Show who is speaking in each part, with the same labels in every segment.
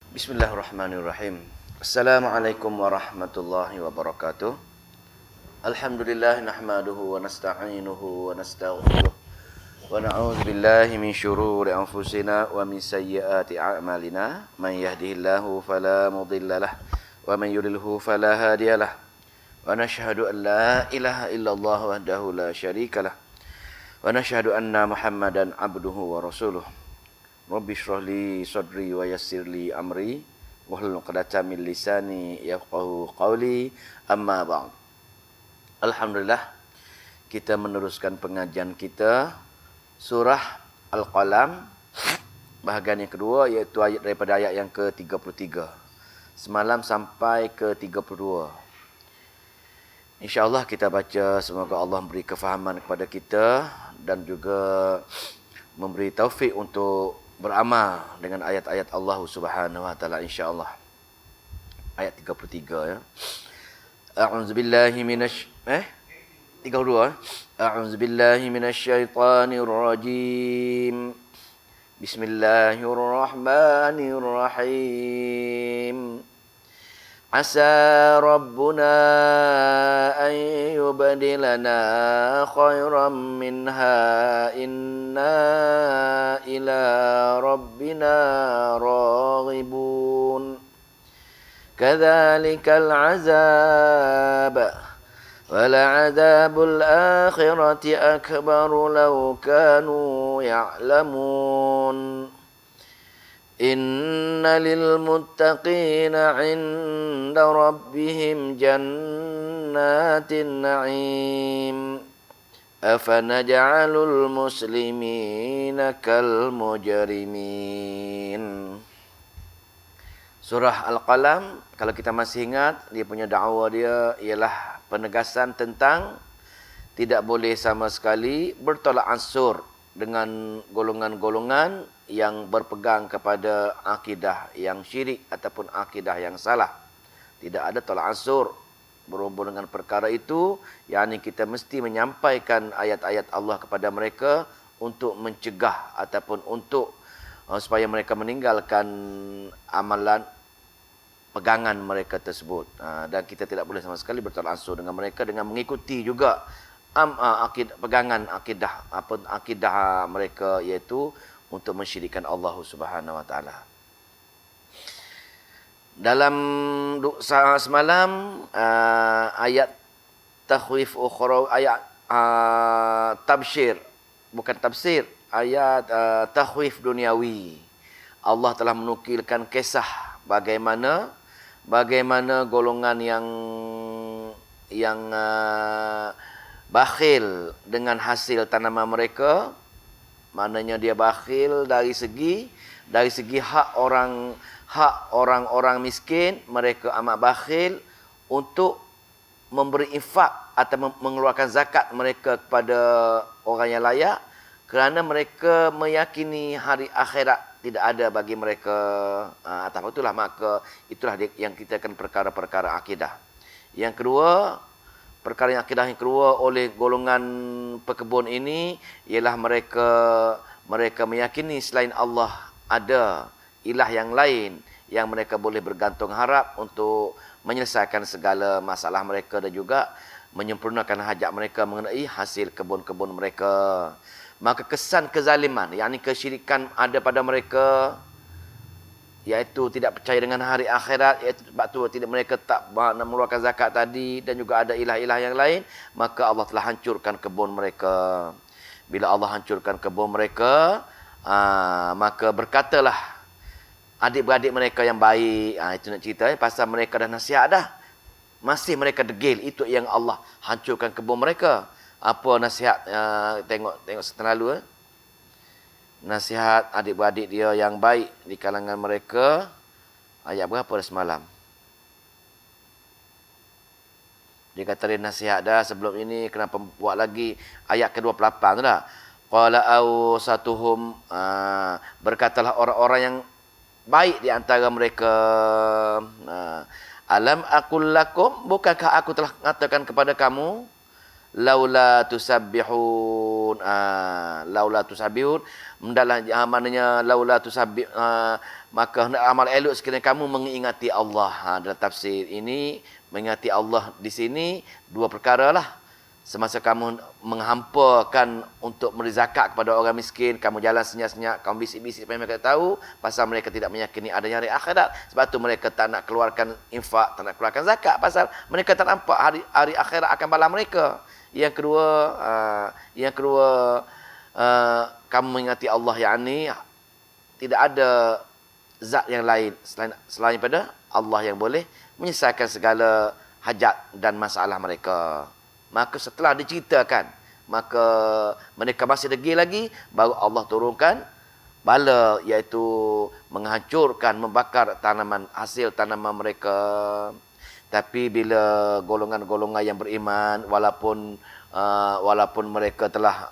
Speaker 1: Bismillahirrahmanirrahim. Assalamualaikum warahmatullahi wabarakatuh. Alhamdulillah nahmaduhu wa nasta'inuhu wa nastaghfiruh. Wa na'udzu billahi min syururi anfusina wa min sayyiati a'malina. Man yahdihillahu fala mudilla lah wa man yudlilhu fala hadiyalah. Wa nashhadu an la ilaha illallah wahdahu la syarikalah. Wa nashhadu anna Muhammadan abduhu wa rasuluh. Rabbi shrah li sadri wa yassir li amri wahlul 'uqdatam min lisani yafqahu qawli, amma ba'd. Alhamdulillah, kita meneruskan pengajian kita surah Al-Qalam bahagian yang kedua, iaitu ayat daripada ayat yang ke-33. Semalam sampai ke-32. InsyaAllah kita baca, semoga Allah memberi kefahaman kepada kita dan juga memberi taufik untuk beramal dengan ayat-ayat Allah Subhanahu wa taala, insya-Allah. Ayat 33 ya. A'udzu billahi minasy 32. A'udzu billahi minasyaitonir rajim. Bismillahirrahmanirrahim. Asa rabbuna an yubdilana khairan minha inna ila rabbina raghibun. Kadzalikal azab wal'adzabul akhirati akbaru law kanu ya'lamun. Inna lil muttaqina 'inda rabbihim jannatin na'im. Afanaj'alul muslimina kal mujrimin. Surah Al-Qalam, kalau kita masih ingat, dia punya dakwah dia ialah penegasan tentang tidak boleh sama sekali bertolak ansur dengan golongan-golongan yang berpegang kepada akidah yang syirik ataupun akidah yang salah. Tidak ada tolak ansur berhubung dengan perkara itu, yakni kita mesti menyampaikan ayat-ayat Allah kepada mereka untuk mencegah ataupun untuk supaya mereka meninggalkan amalan pegangan mereka tersebut. Dan kita tidak boleh sama sekali bertolak ansur dengan mereka dengan mengikuti juga pegangan akidah mereka, iaitu untuk mensyirikkan Allah Subhanahu wa taala. Dalam semalam ayat takhwif ukhra, ayat tabsyir, bukan tafsir, ayat takhwif duniawi. Allah telah menukilkan kisah bagaimana golongan yang bakhil dengan hasil tanaman mereka. Maknanya dia bakhil dari segi hak orang-orang miskin. Mereka amat bakhil untuk memberi infak atau mengeluarkan zakat mereka kepada orang yang layak, kerana mereka meyakini hari akhirat tidak ada bagi mereka. Atas itulah, maka itulah yang kita akan perkara-perkara akidah. Yang kedua, perkara yang akidah yang kedua oleh golongan pekebun ini ialah mereka meyakini selain Allah ada ilah yang lain yang mereka boleh bergantung harap untuk menyelesaikan segala masalah mereka dan juga menyempurnakan hajat mereka mengenai hasil kebun-kebun mereka. Maka kesan kezaliman, yakni kesyirikan ada pada mereka, iaitu tidak percaya dengan hari akhirat, iaitu sebab tu mereka tak nak mengeluarkan zakat tadi, dan juga ada ilah-ilah yang lain, maka Allah telah hancurkan kebun mereka. Bila Allah hancurkan kebun mereka, maka berkatalah adik-beradik mereka yang baik, itu nak cerita pasal mereka dah nasihat dah, masih mereka degil, itu yang Allah hancurkan kebun mereka. Apa nasihat? Tengok setengah lalu. Nasihat adik-beradik dia yang baik di kalangan mereka. Ayat berapa dah semalam? Dia kata dia nasihat dah sebelum ini, kenapa buat lagi? Ayat ke-28 tu dah. Qala awsatuhum, berkatalah orang-orang yang baik di antara mereka. Alam aqul lakum, bukankah aku telah mengatakan kepada kamu laula tusabbihun. Laula tusabbihun mendalah maknanya laula tusabbih, maka hendak amal elok sekiranya kamu mengingati Allah. Dalam tafsir ini mengingati Allah di sini dua perkara lah. Semasa kamu menghampakan untuk memberi zakat kepada orang miskin, kamu jalan senyap-senyap, kamu bisik-bisik supaya mereka tahu, pasal mereka tidak meyakini adanya hari akhirat. Sebab tu mereka tak nak keluarkan infak, tak nak keluarkan zakat, pasal mereka tak nampak hari akhirat akan balas mereka. Yang kedua, kamu mengingati Allah, yakni tidak ada zat yang lain selain pada Allah yang boleh menyelesaikan segala hajat dan masalah mereka. Maka setelah diceritakan, maka mereka masih degil lagi, baru Allah turunkan bala, iaitu menghancurkan, membakar hasil tanaman mereka. Tapi bila golongan-golongan yang beriman, walaupun mereka telah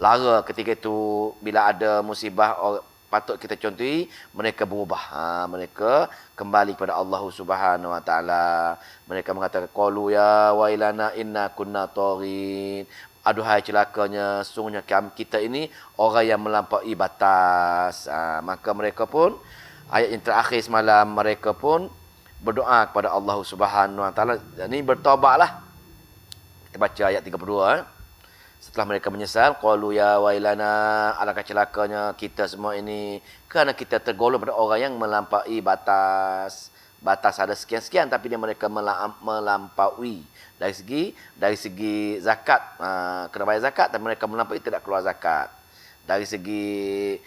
Speaker 1: lara ketika itu, bila ada musibah patut kita contohi, mereka berubah. Mereka kembali kepada Allah Subhanahu Wa Taala. Mereka mengatakan qalu ya wailana inna kunna taghin. Aduhai celakanya, sungguhnya kita ini orang yang melampaui batas. Maka mereka pun, ayat yang terakhir semalam, mereka pun berdoa kepada Allah Subhanahu Wa Taala. Ini bertaubatlah. Kita baca ayat 32. Setelah mereka menyesal, qalu ya wailana, alangkah celakanya kita semua ini kerana kita tergolong pada orang yang melampaui batas. Batas ada sekian-sekian, tapi mereka melampaui dari segi zakat, kena bayar zakat, tapi mereka melampaui tidak keluar zakat. Dari segi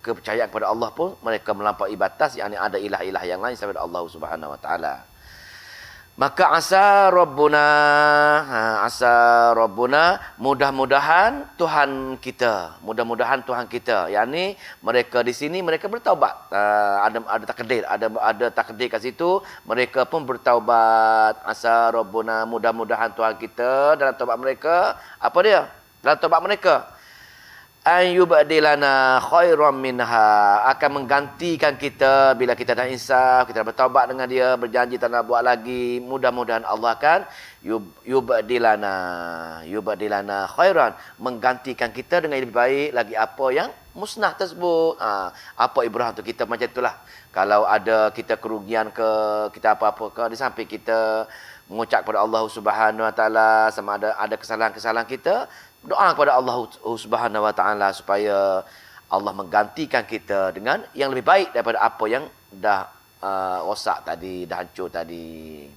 Speaker 1: kepercayaan kepada Allah pun mereka melampaui batas, yakni ada ilah-ilah yang lain selain Allah Subhanahu Wa Taala. Maka asa Rabbuna, mudah-mudahan Tuhan kita, yakni mereka di sini mereka bertaubat. Ada takdir kat situ, mereka pun bertaubat. Asa Rabbuna, mudah-mudahan Tuhan kita dalam taubat mereka, apa dia? Dalam taubat mereka, ayyubadilana khairan minha, akan menggantikan kita bila kita dah insaf, kita dah bertaubat dengan dia, berjanji tak nak buat lagi. Mudah-mudahan Allah akan yubadilana khairan, menggantikan kita dengan lebih baik lagi apa yang musnah tersebut. Apa ibrah untuk kita macam itulah. Kalau ada kita kerugian ke, kita apa-apa ke, di samping kita mengucap kepada Allah Subhanahu Wa Taala, sama ada kesalahan-kesalahan kita, doa kepada Allah Subhanahu Wa Taala supaya Allah menggantikan kita dengan yang lebih baik daripada apa yang dah rosak tadi, dah hancur tadi.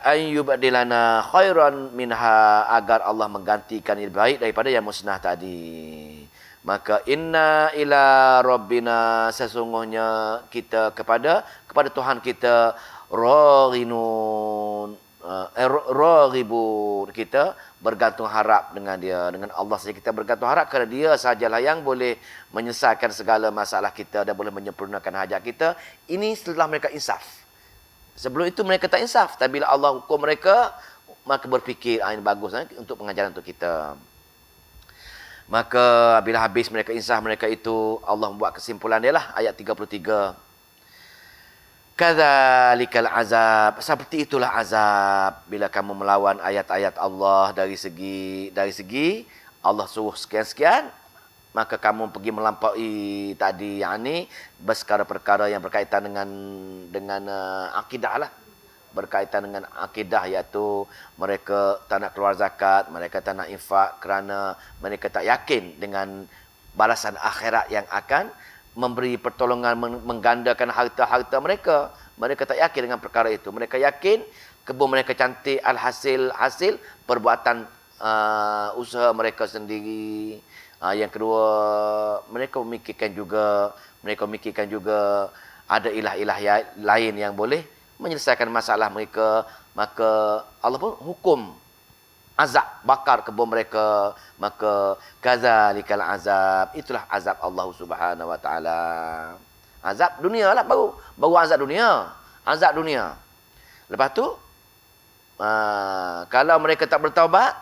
Speaker 1: Ayyubadilana khairan minha, agar Allah menggantikan yang lebih baik daripada yang musnah tadi. Maka inna ila rabbina, sesungguhnya kita kepada Tuhan kita, raghinun, raghibun, kita bergantung harap dengan dia, dengan Allah saja kita bergantung harap, kerana dia sajalah yang boleh menyelesaikan segala masalah kita dan boleh menyempurnakan hajat kita. Ini setelah mereka insaf. Sebelum itu mereka tak insaf, tapi bila Allah hukum mereka, maka berfikir ini bagus untuk pengajaran untuk kita. Maka bila habis mereka insaf mereka itu, Allah membuat kesimpulan dia lah, ayat 33. Kadzalikal azab, seperti itulah azab bila kamu melawan ayat-ayat Allah. Dari segi Allah suruh sekian-sekian, maka kamu pergi melampaui tadi, yakni perkara-perkara yang berkaitan dengan akidah lah. Berkaitan dengan akidah, iaitu mereka tak nak keluar zakat, mereka tak nak infak kerana mereka tak yakin dengan balasan akhirat yang akan memberi pertolongan, menggandakan harta-harta mereka. Mereka tak yakin dengan perkara itu. Mereka yakin kebun mereka cantik, hasil perbuatan usaha mereka sendiri. Yang kedua, mereka memikirkan juga ada ilah-ilah lain yang boleh menyelesaikan masalah mereka. Maka Allah pun hukum azab, bakar kebun mereka. Maka kadzalikal azab, itulah azab Allah Subhanahu Wa Taala. Azab dunia lah, baru azab dunia. Lepas tu kalau mereka tak bertaubat,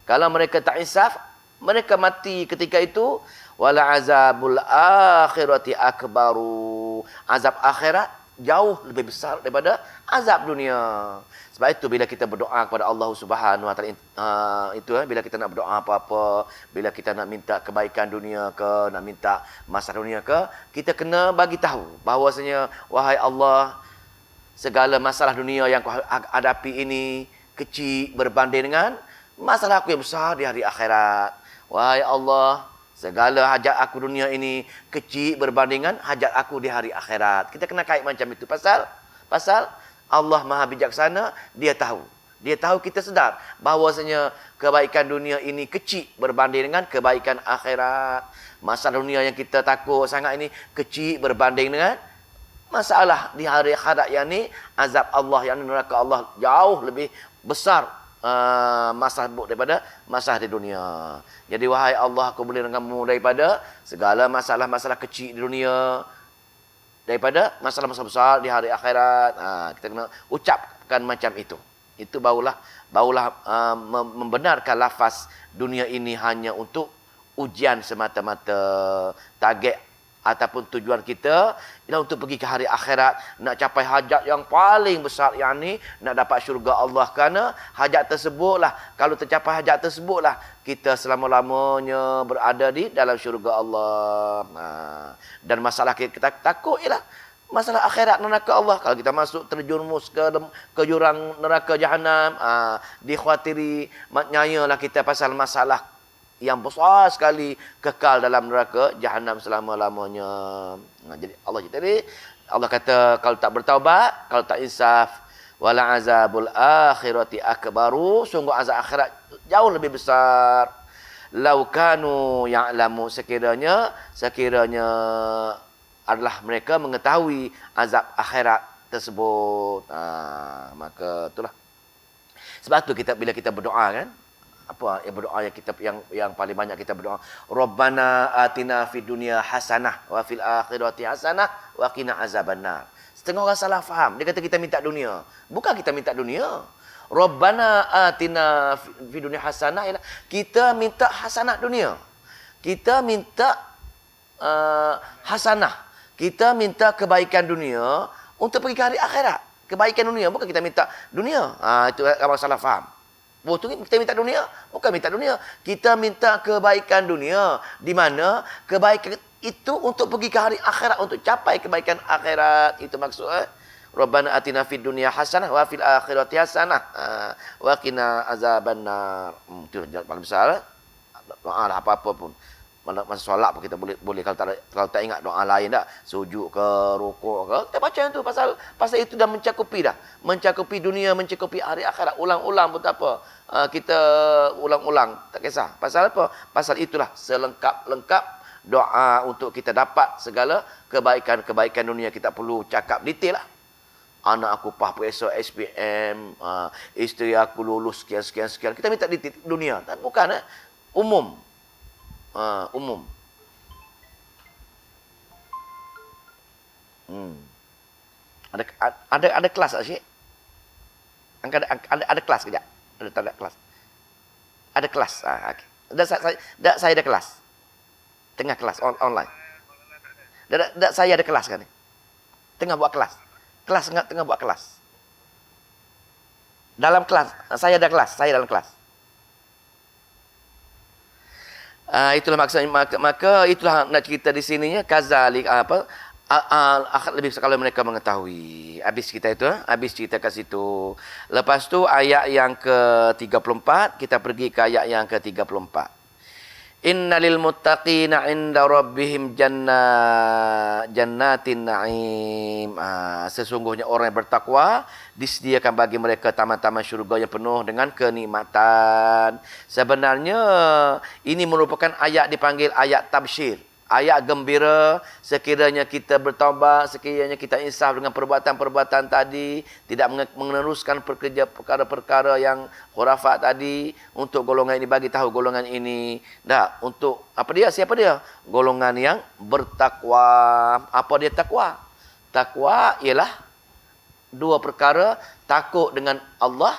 Speaker 1: kalau mereka tak insaf, mereka mati ketika itu. Wala azabul akhirati akbaru, azab akhirat jauh lebih besar daripada azab dunia. Sebab itu bila kita berdoa kepada Allah Subhanahu Wa Taala, bila kita nak berdoa apa-apa, bila kita nak minta kebaikan dunia ke, nak minta masalah dunia ke, kita kena bagi tahu bahawasanya, wahai Allah, segala masalah dunia yang aku hadapi ini kecil berbanding dengan masalah aku yang besar di hari akhirat. Wahai Allah, segala hajat aku dunia ini kecil berbandingan hajat aku di hari akhirat. Kita kena kait macam itu. Pasal Allah Maha Bijaksana, Dia tahu. Dia tahu, kita sedar bahawasanya kebaikan dunia ini kecil berbanding dengan kebaikan akhirat. Masalah dunia yang kita takut sangat ini kecil berbanding dengan masalah di hari akhirat, yang ni azab Allah, yang neraka Allah jauh lebih besar masalah daripada masalah di dunia. Jadi wahai Allah, aku boleh kamu daripada segala masalah-masalah kecil di dunia, daripada masalah-masalah besar di hari akhirat. Kita kena ucapkan macam itu. Itu barulah membenarkan lafaz dunia ini hanya untuk ujian semata-mata. Target ataupun tujuan kita ialah untuk pergi ke hari akhirat, nak capai hajat yang paling besar, yang ni nak dapat syurga Allah. Kerana hajat tersebutlah, kalau tercapai hajat tersebutlah, kita selama-lamanya berada di dalam syurga Allah. Dan masalah kita takut ialah masalah akhirat, neraka Allah. Kalau kita masuk terjerumus ke jurang neraka Jahannam, dikhawatiri nyayalah kita pasal masalah yang besar sekali, kekal dalam neraka Jahannam selama-lamanya. Jadi Allah kata, kalau tak bertaubat, kalau tak insaf, wala azabul akhirati akbaru, sungguh azab akhirat jauh lebih besar. Lau kanu ya'lamu, sekiranya adalah mereka mengetahui azab akhirat tersebut. Maka itulah. Sebab tu bila kita berdoa kan, apa yang berdoa yang paling banyak kita berdoa, Rabbana atina fid dunya hasanah wa fil akhirati hasanah wa qina azabannar. Setengah orang salah faham. Dia kata kita minta dunia. Bukan kita minta dunia. Rabbana atina fid dunya hasanah ialah kita minta hasanah dunia. Kita minta hasanah. Kita minta kebaikan dunia untuk pergi ke hari akhirat. Kebaikan dunia, bukan kita minta dunia. Itu orang salah faham. Kita minta dunia, bukan minta dunia. Kita minta kebaikan dunia, di mana kebaikan itu untuk pergi ke hari akhirat, untuk capai kebaikan akhirat. Itu maksudnya. Rabbana atina fid dunya hasanah wa fil akhirati hasanah wa qina azabannar. Itu paling besar. Doa lah apa-apa pun. Masa solat pun kita boleh kalau tak ingat doa lain dah, sujud ke, rukuk ke, kita baca yang tu, pasal itu dah mencakupi dunia, mencakupi hari akhirat. Ulang-ulang pun tak apa. Kita ulang-ulang, tak kisah. Pasal apa? Pasal itulah selengkap-lengkap doa untuk kita dapat segala kebaikan-kebaikan dunia. Kita perlu cakap detail lah. Anak aku PAH esok SPM, isteri aku lulus sekian. Kita minta detail dunia. Bukan umum. Umum. Ada kelas tak, Syekh? Ada kelas kejap. Ada kelas. Ada kelas. Okay. Saya ada kelas. Tengah kelas online. Saya ada kelas kan ni. Tengah buat kelas. Tengah buat kelas. Dalam kelas, saya ada kelas, saya dalam kelas. Itulah maksudnya, maka itulah nak cerita di sininya, kazalik akhir lebih kalau mereka mengetahui. Habis kita itu, habis cerita kat situ. Lepas tu ayat yang ke-34, kita pergi ke ayat yang ke-34. Innalil muttaqina 'inda rabbihim jannatin na'im. Sesungguhnya orang yang bertakwa disediakan bagi mereka taman-taman syurga yang penuh dengan kenikmatan. Sebenarnya ini merupakan ayat dipanggil ayat tabsyir. Ayat gembira sekiranya kita bertaubat, sekiranya kita insaf dengan perbuatan-perbuatan tadi, tidak meneruskan perkara-perkara yang khurafat tadi. Untuk golongan ini, bagi tahu golongan ini. Untuk apa dia? Siapa dia? Golongan yang bertakwa. Apa dia takwa? Takwa ialah dua perkara, takut dengan Allah,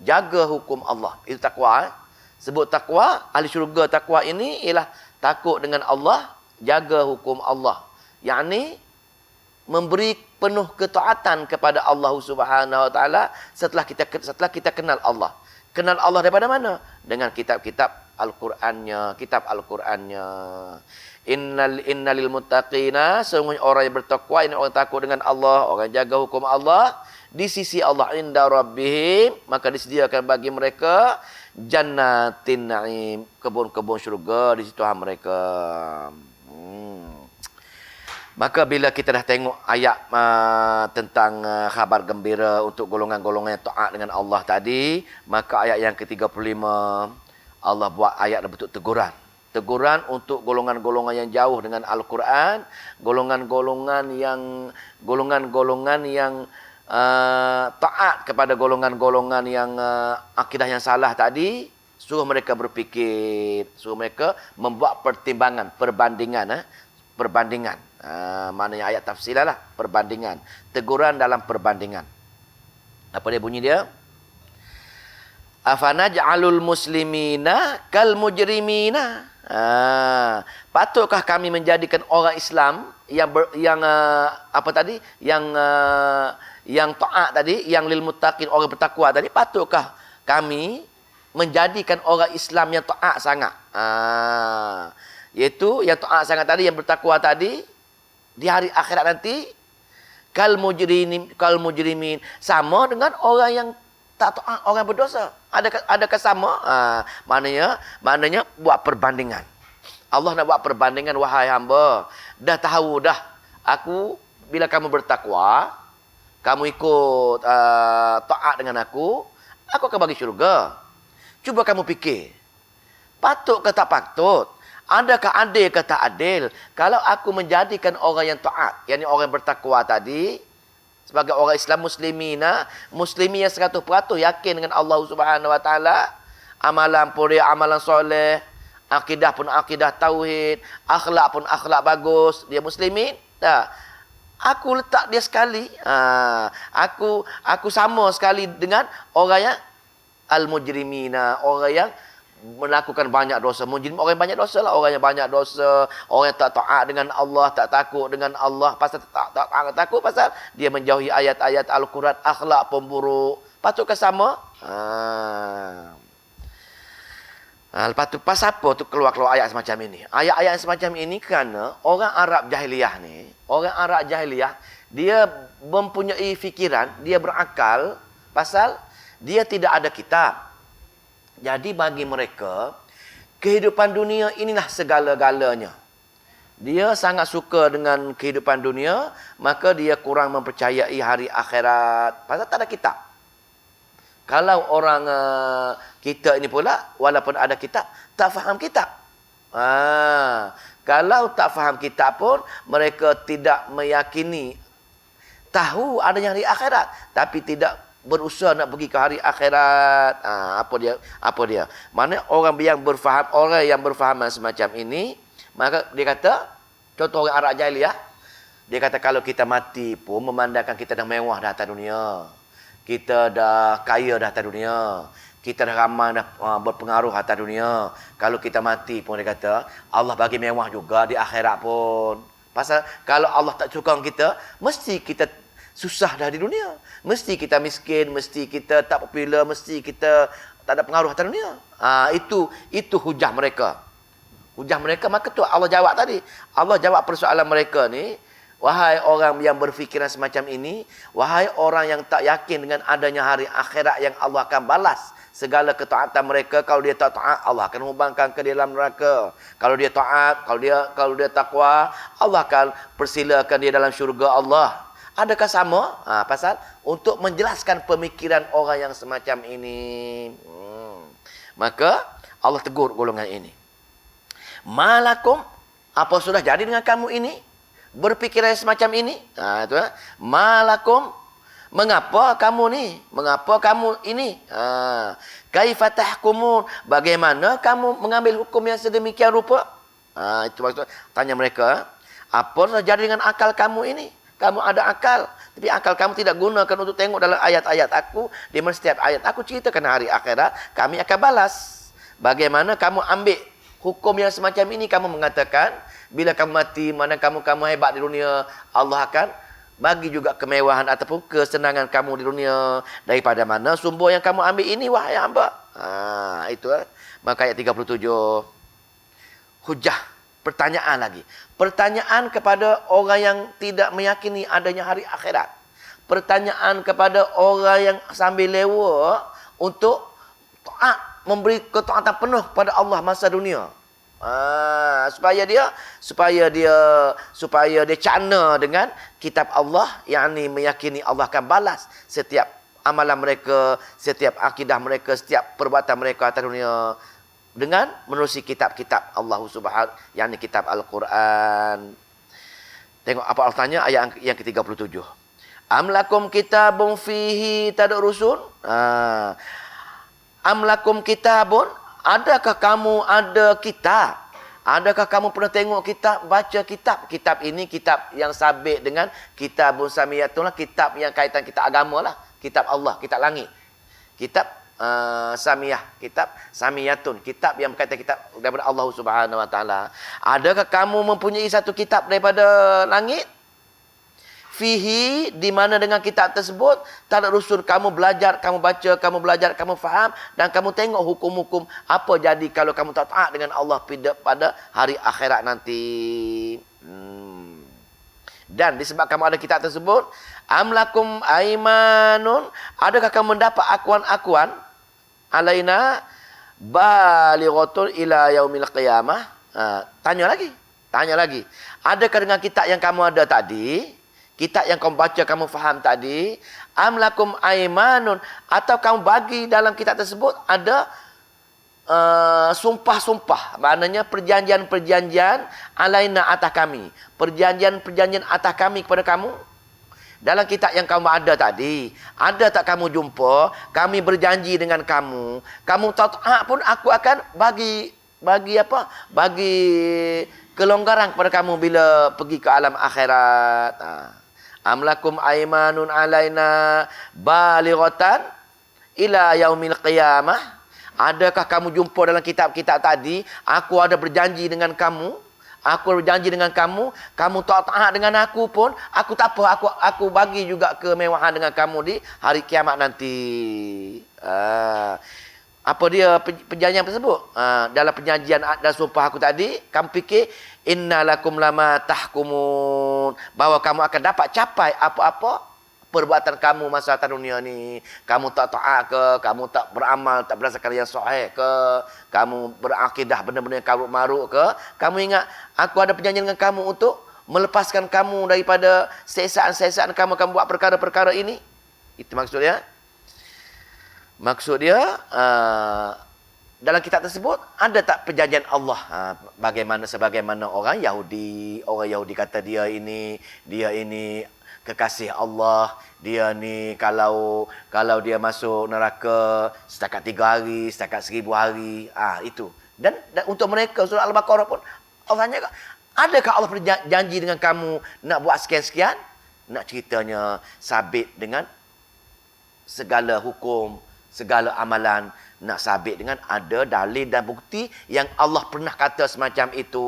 Speaker 1: jaga hukum Allah. Itu takwa. Sebut takwa, ahli syurga takwa ini ialah takut dengan Allah, jaga hukum Allah. Yakni memberi penuh ketaatan kepada Allah Subhanahu wa taala setelah kita kenal Allah. Kenal Allah daripada mana? Dengan kitab-kitab Al-Qur'annya, kitab Al-Qur'annya. Innalil muttaqina, sungguh orang yang bertakwa, ini orang takut dengan Allah, orang jaga hukum Allah, di sisi Allah inda rabbihim, maka disediakan bagi mereka jannatin na'im, kebun-kebun syurga di situ mereka. Maka bila kita dah tengok ayat tentang khabar gembira untuk golongan-golongan yang taat dengan Allah tadi, maka ayat yang ke-35 Allah buat ayat berbentuk teguran. Teguran untuk golongan-golongan yang jauh dengan Al-Quran, golongan-golongan yang taat kepada golongan-golongan yang akidah yang salah tadi, suruh mereka berfikir, suruh mereka membuat perbandingan. Maknanya ayat tafsirah lah, perbandingan. Teguran dalam perbandingan. Apa dia bunyi dia? Afanaj'alul muslimina kal mujrimina. Patutkah kami menjadikan orang Islam yang taat tadi, yang lil muttaqin, orang bertakwa tadi, patutkah kami menjadikan orang Islam yang taat sangat? Iaitu yang taat sangat tadi, yang bertakwa tadi, di hari akhirat nanti kal mujrimin, sama dengan orang yang tak taat, orang berdosa. Adakah sama? Maknanya buat perbandingan. Allah nak buat perbandingan, wahai hamba, dah tahu dah aku, bila kamu bertakwa, kamu ikut taat dengan aku akan bagi syurga. Cuba kamu fikir, patut ke tak patut? Adakah adil ke tak adil kalau aku menjadikan orang yang taat, yakni orang yang bertakwa tadi, sebagai orang Islam muslimi yang 100% yakin dengan Allah Subhanahu wa taala, amalan pun dia amalan soleh, akidah pun akidah tauhid, akhlak pun akhlak bagus, dia muslimin. Tak. Aku letak dia sekali. Aku sama sekali dengan orang yang al-mujrimina, orang yang melakukan banyak dosa. Mujrim orang yang banyak dosa lah, orang yang banyak dosa, orang yang tak taat dengan Allah, tak takut dengan Allah. Pasal tak takut pasal dia menjauhi ayat-ayat Al-Quran, akhlak pemburuk. Patutkah sama? Lepas tu pasal apa tu keluar ayat semacam ini? Ayat-ayat semacam ini kerana orang Arab jahiliyah dia mempunyai fikiran, dia berakal pasal dia tidak ada kitab. Jadi bagi mereka, kehidupan dunia inilah segala-galanya. Dia sangat suka dengan kehidupan dunia, maka dia kurang mempercayai hari akhirat. Pasal tak ada kitab. Kalau orang kita ini pula, walaupun ada kitab, tak faham kitab. Kalau tak faham kitab pun, mereka tidak meyakini, tahu adanya hari akhirat, tapi tidak berusaha nak pergi ke hari akhirat. Apa dia? Mana orang yang berfahaman semacam ini, maka dia kata, contoh orang Arab jahiliyah, dia kata kalau kita mati pun memandangkan kita dah mewah dah atas dunia, kita dah kaya dah atas dunia, kita dah ramai dah berpengaruh atas dunia. Kalau kita mati pun dia kata Allah bagi mewah juga di akhirat pun. Pasal kalau Allah tak cukang kita, mesti kita susah dah di dunia. Mesti kita miskin, mesti kita tak popular, mesti kita tak ada pengaruh atas dunia. Itu hujah mereka. Hujah mereka, maka tu Allah jawab tadi. Allah jawab persoalan mereka ni. Wahai orang yang berfikiran semacam ini, wahai orang yang tak yakin dengan adanya hari akhirat yang Allah akan balas segala ketaatan mereka. Kalau dia tak taat, Allah akan hubangkan ke dalam neraka. Kalau dia taat, kalau dia takwa, Allah akan persilakan dia dalam syurga Allah. Adakah sama? Pasal untuk menjelaskan pemikiran orang yang semacam ini. Maka Allah tegur golongan ini. Malakum, apa sudah jadi dengan kamu ini? Berpikiran semacam ini? Itu, malakum, mengapa kamu ni? Mengapa kamu ini? Kaifa tahkumun, bagaimana kamu mengambil hukum yang sedemikian rupa? Itu maksud tanya mereka. Apa sudah jadi dengan akal kamu ini? Kamu ada akal, tapi akal kamu tidak gunakan untuk tengok dalam ayat-ayat aku. Di mana setiap ayat aku ceritakan hari akhirat, kami akan balas. Bagaimana kamu ambil hukum yang semacam ini? Kamu mengatakan bila kamu mati, mana kamu hebat di dunia, Allah akan bagi juga kemewahan ataupun kesenangan kamu di dunia. Daripada mana sumber yang kamu ambil ini, wahai hamba? Itu Maka ayat 37. Hujah. Pertanyaan lagi. Pertanyaan kepada orang yang tidak meyakini adanya hari akhirat. Pertanyaan kepada orang yang sambil lewa untuk taat, memberi ketaatan penuh pada Allah masa dunia. Supaya dia cana dengan kitab Allah, yakni meyakini Allah akan balas setiap amalan mereka, setiap akidah mereka, setiap perbuatan mereka atas dunia dengan menerusi kitab-kitab Allah Subhanahu, yakni kitab Al-Quran. Tengok apa Allah tanya ayat yang ke-37. Am lakum kitabun fihi tadrusun? Am lakum kitabun? Adakah kamu ada kitab? Adakah kamu pernah tengok kitab, baca kitab? Kitab ini kitab yang sabit dengan kitabun samiyatun lah, kitab yang kaitan kitab agama lah. Kitab Allah, kitab langit. Kitab samiyah, kitab samiyatun, kitab yang berkaitan kitab daripada Allah Subhanahu wa taala. Adakah kamu mempunyai satu kitab daripada langit? Fihi, di mana dengan kitab tersebut tadrusun, kamu belajar, kamu baca, kamu belajar, kamu faham dan kamu tengok hukum-hukum apa jadi kalau kamu tak taat dengan Allah pada hari akhirat nanti. Dan disebabkan kamu ada kitab tersebut, amlakum aimanun, adakah kamu mendapat akuan-akuan alaina balighatun ila yaumil qiyamah? Tanya lagi. Adakah dengan kitab yang kamu ada tadi, kitab yang kamu baca, kamu faham tadi, amlakum aimanun, atau kamu bagi dalam kitab tersebut ada sumpah-sumpah, maknanya perjanjian-perjanjian alaina atas kami, perjanjian-perjanjian atas kami kepada kamu dalam kitab yang kamu ada tadi. Ada tak kamu jumpa kami berjanji dengan kamu, kamu taat pun aku akan bagi kelonggaran kepada kamu bila pergi ke alam akhirat. Amlakum aimanun alaina balighatan ila yaumil qiyamah. Adakah kamu jumpa dalam kitab-kitab tadi, aku ada berjanji dengan kamu, kamu tak taat dengan aku pun, aku tak apa, aku bagi juga kemewahan dengan kamu di hari kiamat nanti. Apa dia perjanjian tersebut? Dalam perjanjian dan sumpah aku tadi, kamu fikir innalakum lama tahkumun, bahawa kamu akan dapat capai apa-apa perbuatan kamu masa atas dunia ni. Kamu tak taat ke, kamu tak beramal, tak berdasarkan yang sahih ke, kamu berakidah benda-benda yang karut maruk ke, kamu ingat aku ada perjanjian dengan kamu untuk melepaskan kamu daripada sesaan-sesaan kamu buat perkara-perkara ini. Itu maksudnya. Dalam kitab tersebut ada tak perjanjian Allah? Sebagaimana orang Yahudi kata dia ini kekasih Allah, dia ni kalau dia masuk neraka setakat 3 hari, setakat 1000 hari, itu. Dan untuk mereka surah Al-Baqarah pun Allah tanya, adakah Allah berjanji dengan kamu nak buat sekian-sekian? Nak ceritanya sabit dengan segala hukum, segala amalan, nak sabit dengan ada dalil dan bukti yang Allah pernah kata semacam itu.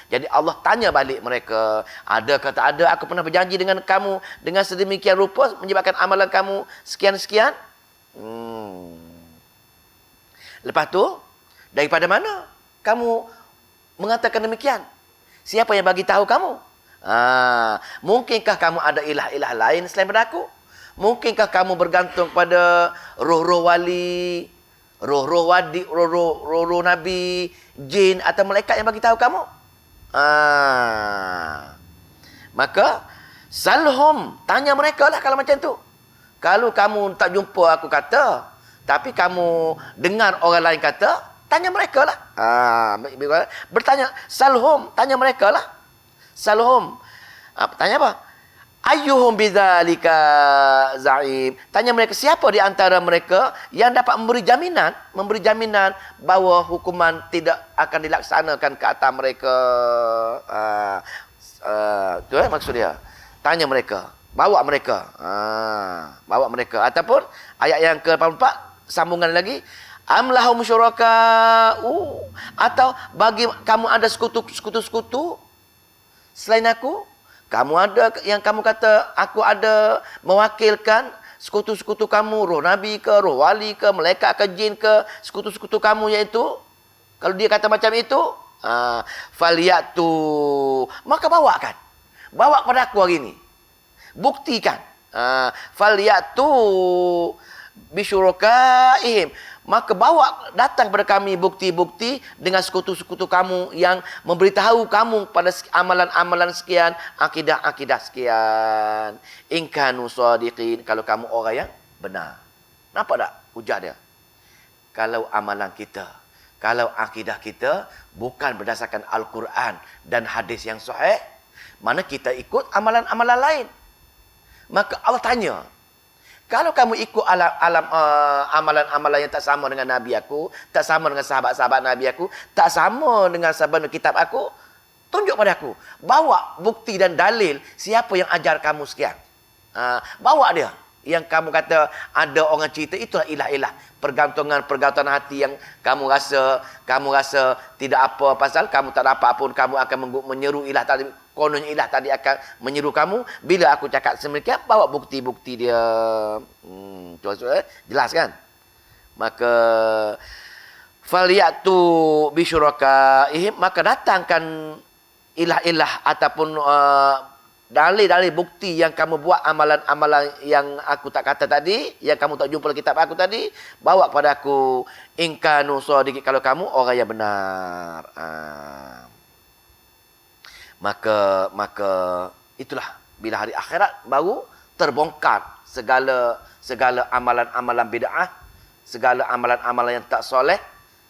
Speaker 1: Jadi Allah tanya balik mereka, ada kata ada, aku pernah berjanji dengan kamu dengan sedemikian rupa menyebabkan amalan kamu sekian-sekian. Lepas tu, daripada mana kamu mengatakan demikian? Siapa yang bagi tahu kamu? Mungkinkah kamu ada ilah-ilah lain selain pada aku? Mungkinkah kamu bergantung pada roh-roh wali, roh-roh wadi, roh-roh nabi, jin atau malaikat yang bagi tahu kamu? Maka salhum, tanya mereka lah kalau macam tu. Kalau kamu tak jumpa aku kata, tapi kamu dengar orang lain kata, tanya mereka lah. Bertanya, salhum, tanya mereka lah. Salhum, tanya apa? Ayyuhum bidzalika za'im. Tanya mereka, siapa di antara mereka yang dapat memberi jaminan bahawa hukuman tidak akan dilaksanakan ke atas mereka. Itu maksud dia. Tanya mereka, bawa mereka. Ataupun ayat yang ke-84 sambungan lagi, am lahum syuraka'u, atau bagi kamu ada sekutu-sekutu selain aku? Kamu ada yang kamu kata, aku ada mewakilkan sekutu-sekutu kamu, roh Nabi ke, roh wali ke, malaikat ke, jin ke, sekutu-sekutu kamu iaitu. Kalau dia kata macam itu, faliyatu, maka bawakan. Bawa kepada aku hari ini. Buktikan. Faliyatu bisyurakaihim. Maka bawa datang kepada kami bukti-bukti dengan sekutu-sekutu kamu yang memberitahu kamu pada amalan-amalan sekian, akidah-akidah sekian. In kanu shadiqin, kalau kamu orang yang benar. Nampak tak hujah dia? Kalau amalan kita, kalau akidah kita bukan berdasarkan Al-Quran dan hadis yang sahih, mana kita ikut amalan-amalan lain. Maka Allah tanya, kalau kamu ikut amalan-amalan yang tak sama dengan Nabi aku, tak sama dengan sahabat-sahabat Nabi aku, tak sama dengan sahabat kitab aku, tunjuk pada aku. Bawa bukti dan dalil siapa yang ajar kamu sekian. Bawa dia. Yang kamu kata ada orang cerita, itulah ilah-ilah. Pergantungan hati yang kamu rasa tidak apa pasal, kamu tak dapat apa pun, kamu akan menyeru ilah tadi. Kononnya ilah tadi akan menyeru kamu. Bila aku cakap semestinya, bawa bukti-bukti dia. Jelas kan? Maka faliyatu bisyurakaihim, maka datangkan ilah-ilah ataupun dalil-dalil bukti yang kamu buat amalan-amalan yang aku tak kata tadi, yang kamu tak jumpa dalam kitab aku tadi, bawa kepada aku. In kanu shadiqin, kalau kamu orang yang benar. Maka itulah bila hari akhirat baru terbongkar segala amalan-amalan bid'ah, segala amalan-amalan yang tak soleh,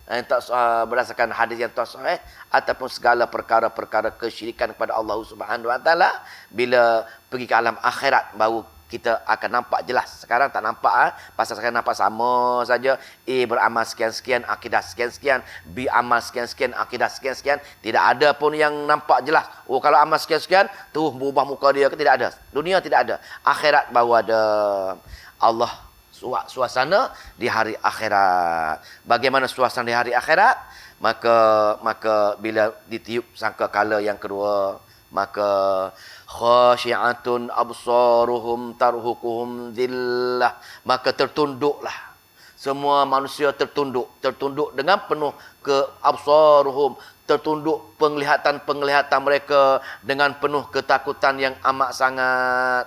Speaker 1: yang tak berdasarkan hadis yang tak sahih, ataupun segala perkara-perkara kesyirikan kepada Allah Subhanahu Wa Taala. Bila pergi ke alam akhirat baru kita akan nampak jelas. Sekarang tak nampak, pasal sekarang nampak sama saja. A beramal sekian-sekian, akidah sekian-sekian. B amal sekian-sekian, akidah sekian-sekian. Tidak ada pun yang nampak jelas. Oh, kalau amal sekian-sekian, terus berubah muka dia ke? Tidak ada. Dunia tidak ada. Akhirat baru ada. Allah suasana di hari akhirat. Bagaimana suasana di hari akhirat? Maka bila ditiup sangkakala yang kedua, maka khasyi'atun absaruhum tarhuquhum dhillah, maka tertunduklah semua manusia, tertunduk dengan penuh ke absaruhum, tertunduk penglihatan mereka dengan penuh ketakutan yang amat sangat.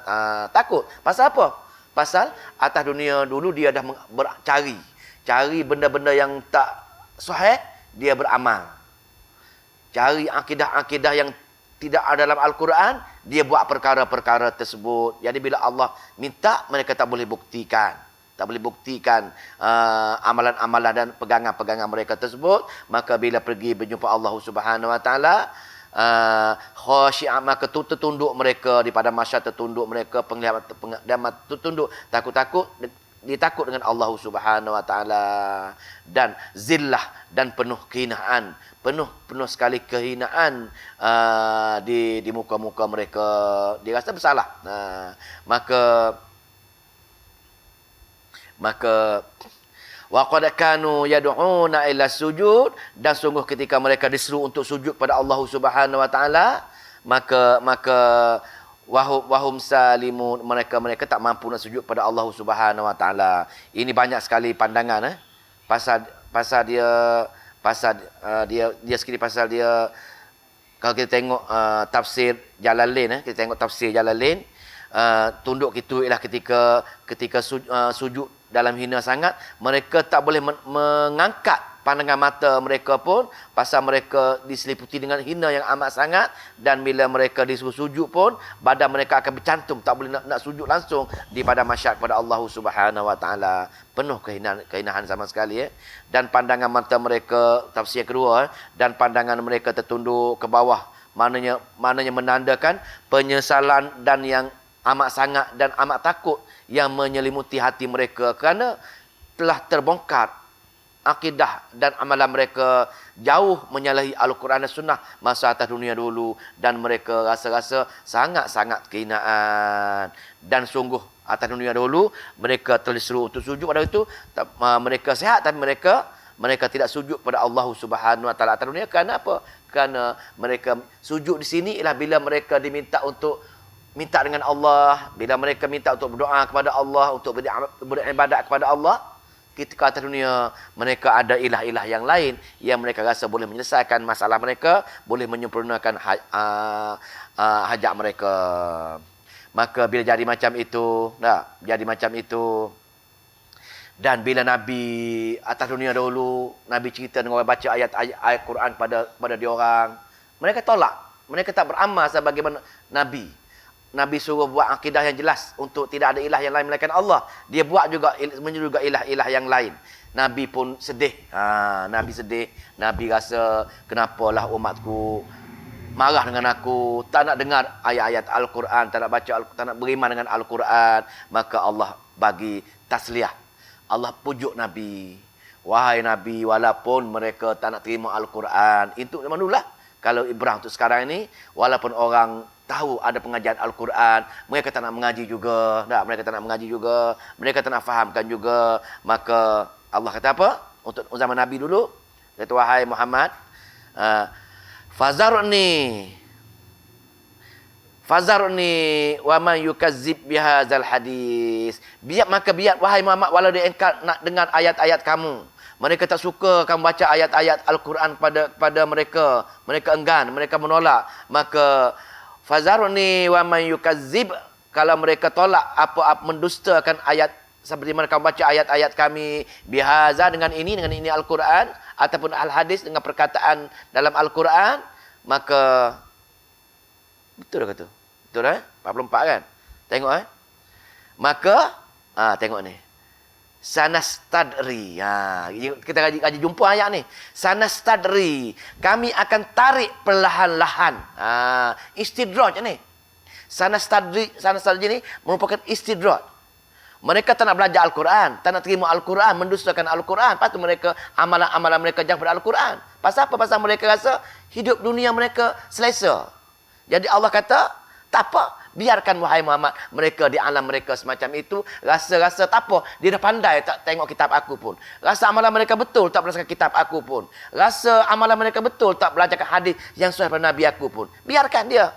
Speaker 1: Takut pasal apa? Pasal atas dunia dulu dia dah cari benda-benda yang tak sahih, dia beramal. Cari akidah-akidah yang tidak ada dalam Al-Quran, dia buat perkara-perkara tersebut. Jadi bila Allah minta, mereka tak boleh buktikan. Tak boleh buktikan amalan-amalan dan pegangan-pegangan mereka tersebut. Maka bila pergi berjumpa Allah Subhanahu Wa Taala, khasyi'ah, maka tertunduk mereka di padang mahsyar, tertunduk mereka penglihatan, tertunduk takut ditakut dengan Allah Subhanahu Wa Taala, dan zillah, dan penuh kehinaan, penuh sekali kehinaan di muka-muka mereka. Dia rasa bersalah. Maka wa qad kanu yad'una ila sujud, dan sungguh ketika mereka diseru untuk sujud pada Allah Subhanahu Wa Taala, maka wahum salimun, mereka tak mampu nak sujud pada Allah Subhanahu Wa Taala. Ini banyak sekali pandangan pasal dia sekali, pasal dia, kalau kita tengok tafsir Jalalain, kita tengok tafsir Jalalain, tunduk itu ialah ketika sujud dalam hina sangat, mereka tak boleh mengangkat pandangan mata mereka pun, pasal mereka diseliputi dengan hina yang amat sangat. Dan bila mereka disuruh sujud pun, badan mereka akan bercantum, tak boleh nak sujud langsung di padang mahsyar kepada Allah Subhanahu Wa Taala. Penuh kehinahan sama sekali. Dan pandangan mata mereka, tafsir kedua, dan pandangan mereka tertunduk ke bawah, maknanya menandakan penyesalan dan yang amat sangat dan amat takut yang menyelimuti hati mereka, kerana telah terbongkar akidah dan amalan mereka jauh menyalahi Al-Quran dan Sunnah masa atas dunia dulu, dan mereka rasa-rasa sangat-sangat kehinaan. Dan sungguh atas dunia dulu mereka telah disuruh untuk sujud pada itu, mereka sihat, tapi mereka tidak sujud pada Allah Subhanahu Wa Taala atas dunia. Kerana apa? Kerana mereka sujud di sini ialah bila mereka diminta untuk minta dengan Allah, bila mereka minta untuk berdoa kepada Allah, untuk beribadat kepada Allah. Ketika atas dunia, mereka ada ilah-ilah yang lain yang mereka rasa boleh menyelesaikan masalah mereka, boleh menyempurnakan hajat mereka. Maka bila jadi macam itu, dan bila Nabi atas dunia dahulu, Nabi cerita dengan orang baca ayat Quran pada dia orang, mereka tolak. Mereka tak beramal sebagaimana Nabi. Nabi suruh buat akidah yang jelas untuk tidak ada ilah yang lain melainkan Allah. Dia buat juga menyeru juga ilah-ilah yang lain. Nabi pun sedih. Nabi sedih. Nabi rasa kenapalah umatku marah dengan aku, tak nak dengar ayat-ayat Al-Quran, tak nak baca, tak nak beriman dengan Al-Quran. Maka Allah bagi tasliyah. Allah pujuk Nabi. Wahai Nabi, walaupun mereka tak nak terima Al-Quran, itu memang dululah. Kalau ibrah untuk sekarang ini, walaupun orang tahu ada pengajian Al-Quran, mereka tak nak mengaji juga. Mereka tak nak mengaji juga. Mereka tak nak fahamkan juga. Maka Allah kata apa? Untuk zaman Nabi dulu, kata, wahai Muhammad, Fazarni wa man yukazzib bihadzal hadis. Biar wahai Muhammad, walau dia engkau nak dengar ayat-ayat kamu, mereka tak suka kamu baca ayat-ayat Al-Quran pada mereka. Mereka enggan, mereka menolak. Maka fazarni wa man yukazzib, kalau mereka tolak apa mendustakan ayat seperti mana kamu baca ayat-ayat kami, bihaza dengan ini Al-Quran ataupun al-hadis dengan perkataan dalam Al-Quran, maka betul kata. Betul 44 kan? Tengok Maka tengok ni. Sanastadri. Kita kaji jumpa ayat ni. Sanastadri. Kami akan tarik perlahan-lahan. Istidraj ni. Sanastadri ni merupakan istidraj. Mereka tak nak belajar Al-Quran, tak nak terima Al-Quran, mendustakan Al-Quran. Lepas tu mereka, amalan-amalan mereka jauh pada Al-Quran. Pasal apa? Pasal mereka rasa hidup dunia mereka selesa. Jadi Allah kata, tak apa. Biarkan wahai Muhammad, mereka di alam mereka semacam itu, rasa-rasa tak apa. Dia dah pandai tak tengok kitab aku pun. Rasa amalan mereka betul, tak berdasarkan kitab aku pun. Rasa amalan mereka betul, tak belajarkan hadis yang sahih daripada Nabi aku pun. Biarkan dia.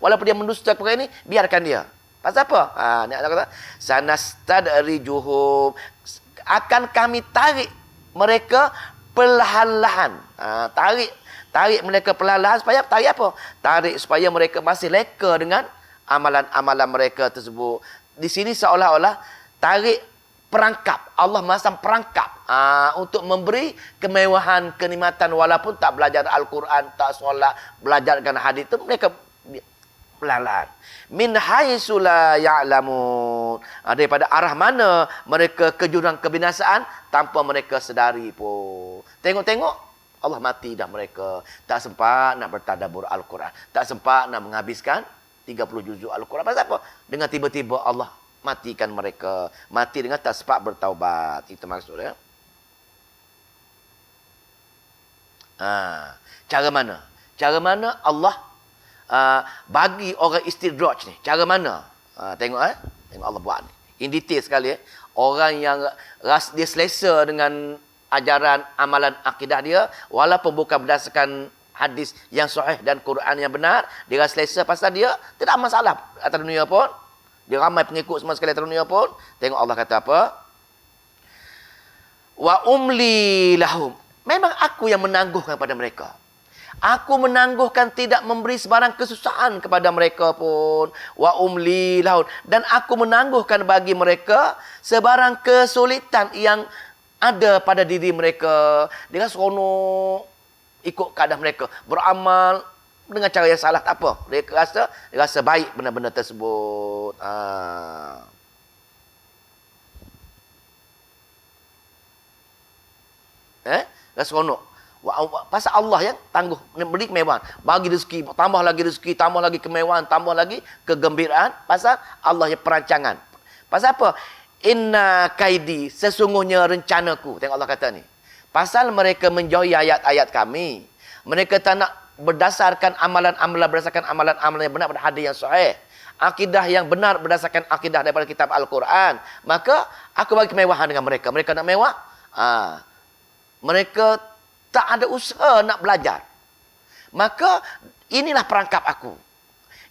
Speaker 1: Walaupun dia mendustakan perkara ini, biarkan dia. Pasal apa? Ni Allah kata, sanastadrijuhum, akan kami tarik mereka perlahan-lahan. Tarik mereka perlahan-lahan supaya tarik apa? Tarik supaya mereka masih leka dengan amalan-amalan mereka tersebut. Di sini seolah-olah tarik perangkap. Allah masang perangkap untuk memberi kemewahan, kenikmatan walaupun tak belajar Al-Quran, tak solat, belajarkan hadis itu, mereka perlahan. Min haitsu la ya'lamun. Daripada arah mana mereka ke jurang kebinasaan tanpa mereka sedari pun. Tengok-tengok Allah mati dah mereka. Tak sempat nak bertadabbur Al-Quran. Tak sempat nak menghabiskan 30 juzuk Al-Quran. Pasal apa? Dengan tiba-tiba Allah matikan mereka. Mati dengan tak sempat bertaubat. Itu maksudnya. Cara mana? Cara mana Allah bagi orang istidraj ni? Cara mana? Tengok tengok Allah buat ni. In detail sekali Orang yang dia selesa dengan ajaran amalan akidah dia, walaupun bukan berdasarkan hadis yang sahih dan Quran yang benar, dia rasa selesa pasal dia tidak masalah atas dunia pun. Dia ramai pengikut semua sekali atas dunia pun. Tengok Allah kata apa? Wa umli lahum. Memang aku yang menangguhkan pada mereka. Aku menangguhkan tidak memberi sebarang kesusahan kepada mereka pun. Wa umli lahum. Dan aku menangguhkan bagi mereka sebarang kesulitan yang ada pada diri mereka. Dia seronok ikut keadaan mereka. Beramal dengan cara yang salah, tak apa. Dia rasa baik benda-benda tersebut. Rasa seronok. Pasal Allah yang tangguh, beri kemewahan, bagi rezeki, tambah lagi rezeki, tambah lagi kemewahan, tambah lagi kegembiraan. Pasal Allah yang perancangan. Pasal apa? Inna kaidi, sesungguhnya rencanaku. Tengok Allah kata ni. Pasal mereka menjauhi ayat-ayat kami, mereka tak nak berdasarkan amalan-amalan, berdasarkan amalan-amalan yang benar pada hadis yang sahih, akidah yang benar berdasarkan akidah daripada kitab Al-Quran, maka aku bagi kemewahan dengan mereka. Mereka nak mewah, mereka tak ada usaha nak belajar. Maka inilah perangkap aku.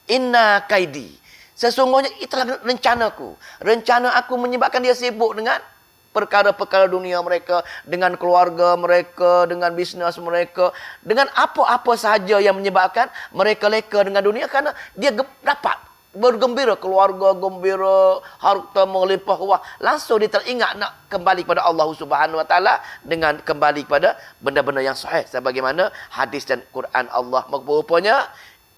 Speaker 1: Inna kaidi. Sesungguhnya itulah rencanaku. Rencana aku menyebabkan dia sibuk dengan perkara-perkara dunia mereka, dengan keluarga mereka, dengan bisnes mereka, dengan apa-apa sahaja yang menyebabkan mereka leka dengan dunia, kerana dia dapat bergembira, keluarga gembira, harta melimpah ruah. Langsung dia teringat nak kembali kepada Allah Subhanahu Wa Taala dengan kembali kepada benda-benda yang sahih sebagaimana hadis dan Quran Allah. Rupanya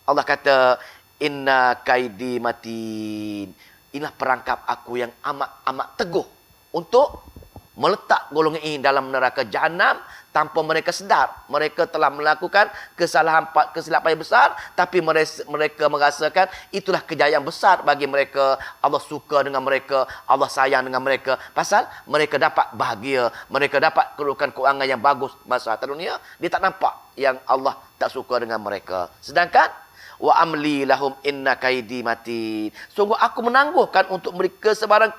Speaker 1: Allah kata inna kaidi matin. Inilah perangkap aku yang amat teguh untuk meletak golongan ini dalam neraka jahanam tanpa mereka sedar. Mereka telah melakukan kesilapan yang besar, tapi mereka merasakan itulah kejayaan besar bagi mereka. Allah suka dengan mereka, Allah sayang dengan mereka. Pasal mereka dapat bahagia, mereka dapat kedudukan keuangan yang bagus masa atas dunia. Dia tak nampak yang Allah tak suka dengan mereka. Sedangkan wa amli lahum inna kaidi matin. Sungguh aku menangguhkan untuk mereka sebarang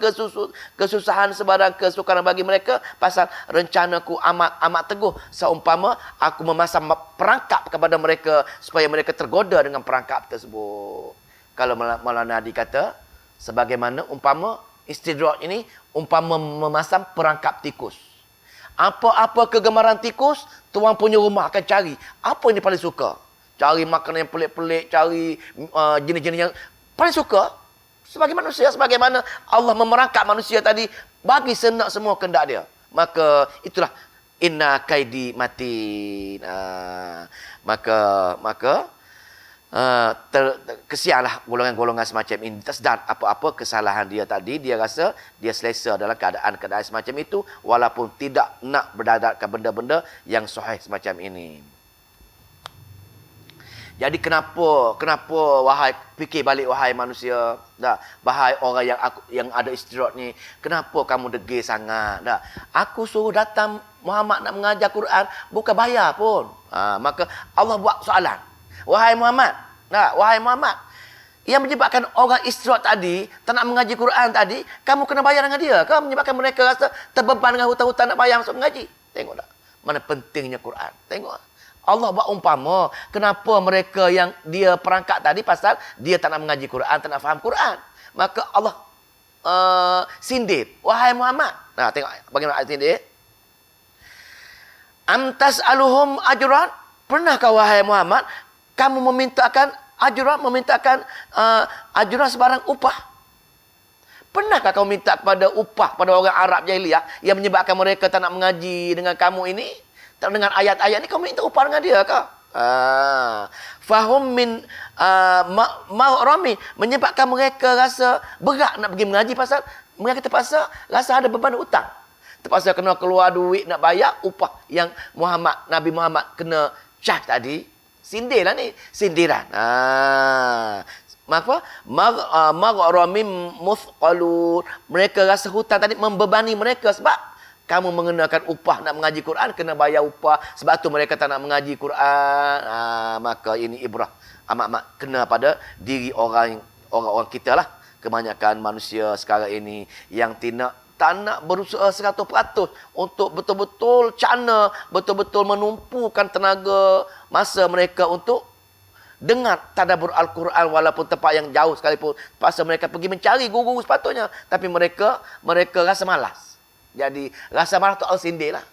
Speaker 1: kesusahan, sebarang kesukaran bagi mereka, pasal rencanaku amat teguh. Seumpama aku memasang perangkap kepada mereka supaya mereka tergoda dengan perangkap tersebut. Kalau Maulana Hadi kata, sebagaimana umpama istidraj ini umpama memasang perangkap tikus. Apa-apa kegemaran tikus, tuan punya rumah akan cari. Apa yang dia paling suka? Cari makanan yang pelik-pelik, cari jenis-jenis yang paling suka. Sebagai manusia, sebagaimana Allah memerangkap manusia tadi, bagi senak semua kehendak dia. Maka itulah inna kaidi matin. Kesianlah golongan-golongan semacam ini. Tak sedar apa-apa kesalahan dia tadi, dia rasa dia selesa dalam keadaan-keadaan semacam itu, walaupun tidak nak berdadatkan benda-benda yang sahih semacam ini. Jadi kenapa wahai fikir balik wahai manusia, dah, wahai orang yang ada istidraj ni, kenapa kamu degil sangat, dah? Aku suruh datang Muhammad nak mengajar Quran, bukan bayar pun. Maka Allah buat soalan. Wahai Muhammad, wahai Muhammad, yang menyebabkan orang istidraj tadi, tak nak mengaji Quran tadi, kamu kena bayar dengan dia. Kau menyebabkan mereka rasa terbeban dengan hutang-hutang nak bayar masuk mengaji. Tengok tak? Mana pentingnya Quran. Tengok. Allah buat umpama, kenapa mereka yang dia perangkap tadi, pasal dia tak nak mengaji Quran, tak nak faham Quran. Maka Allah sindir. Wahai Muhammad. Tengok bagaimana ayat sindir. Amtas aluhum ajran. Pernahkah wahai Muhammad, kamu memintakan ajran, ajran sebarang upah? Pernahkah kamu minta kepada upah pada orang Arab jahiliyah yang menyebabkan mereka tak nak mengaji dengan kamu ini? Dengan ayat-ayat ni kamu minta upah dengan dia kah? Fahum min ma'rami, menyebabkan mereka rasa berat nak pergi mengaji, pasal mereka terpaksa rasa ada beban hutang. Terpaksa kena keluar duit nak bayar upah yang Nabi Muhammad kena charge tadi. Sindirlah ni, sindiran. Maka magharamim muthqalun, mereka rasa hutang tadi membebani mereka sebab kamu mengenakan upah nak mengaji Quran, kena bayar upah. Sebab tu mereka tak nak mengaji Quran. Maka ini ibrah amat-amat kena pada diri orang kita lah. Kebanyakan manusia sekarang ini yang tak nak berusaha 100% untuk betul-betul cana, betul-betul menumpukan tenaga masa mereka untuk dengar tadabbur Al-Quran walaupun tempat yang jauh sekalipun. Pasal mereka pergi mencari guru-guru sepatutnya. Tapi mereka rasa malas. Jadi rasa marah tu Allah sindir lah.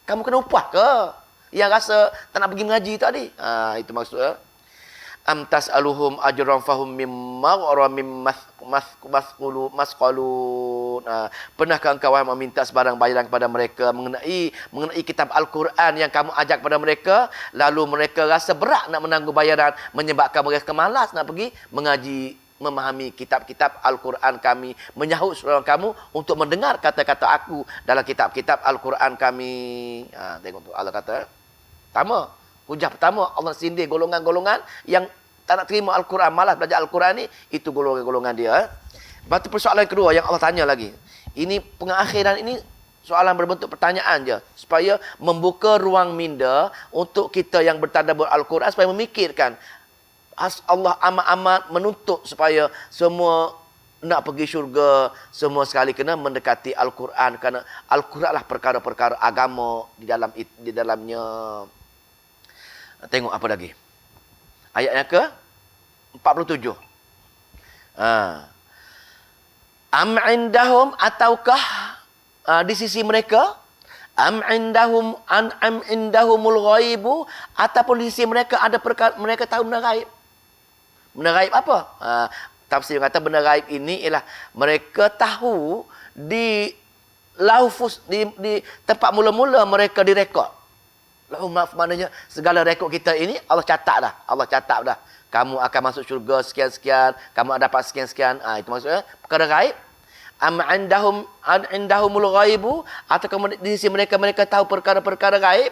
Speaker 1: Kamu kena upah ke yang rasa tak nak pergi mengaji tadi? Itu maksudnya. Am tas'aluhum ajran fahum mimma gharamim masqalun. Pernahkah engkau meminta sebarang bayaran kepada mereka mengenai kitab Al-Quran yang kamu ajak kepada mereka, lalu mereka rasa berat nak menanggung bayaran, menyebabkan mereka malas nak pergi mengaji, memahami kitab-kitab Al-Quran kami, menyahut suara kamu untuk mendengar kata-kata aku dalam kitab-kitab Al-Quran kami. Tengok tu Allah kata. Hujah pertama Allah sindir golongan-golongan yang tak nak terima Al-Quran, malas belajar Al-Quran ni, itu golongan-golongan dia. Lepas tu persoalan kedua yang Allah tanya lagi. Ini pengakhiran ini soalan berbentuk pertanyaan je, supaya membuka ruang minda untuk kita yang bertadabbur Al-Quran supaya memikirkan. Allah amat-amat menuntut supaya semua nak pergi syurga, semua sekali kena mendekati Al-Quran, kerana Al-Quran lah perkara-perkara agama di dalamnya. Tengok apa lagi. Ayat yang ke 47. Am indahum, ataukah di sisi mereka, am indahumul ghaibu, ataupun di sisi mereka ada perkara mereka tahu benda gaib. Benda gaib apa? Tafsir kata benda gaib ini ialah mereka tahu di laufus, di tempat mula-mula mereka direkod. Lahu maaf, maknanya segala rekod kita ini Allah catat dah. Allah catat dah. Kamu akan masuk syurga sekian-sekian, kamu akan dapat sekian-sekian. Itu maksudnya perkara gaib. Am indahumul ghaibu, atau di sisi mereka tahu perkara-perkara gaib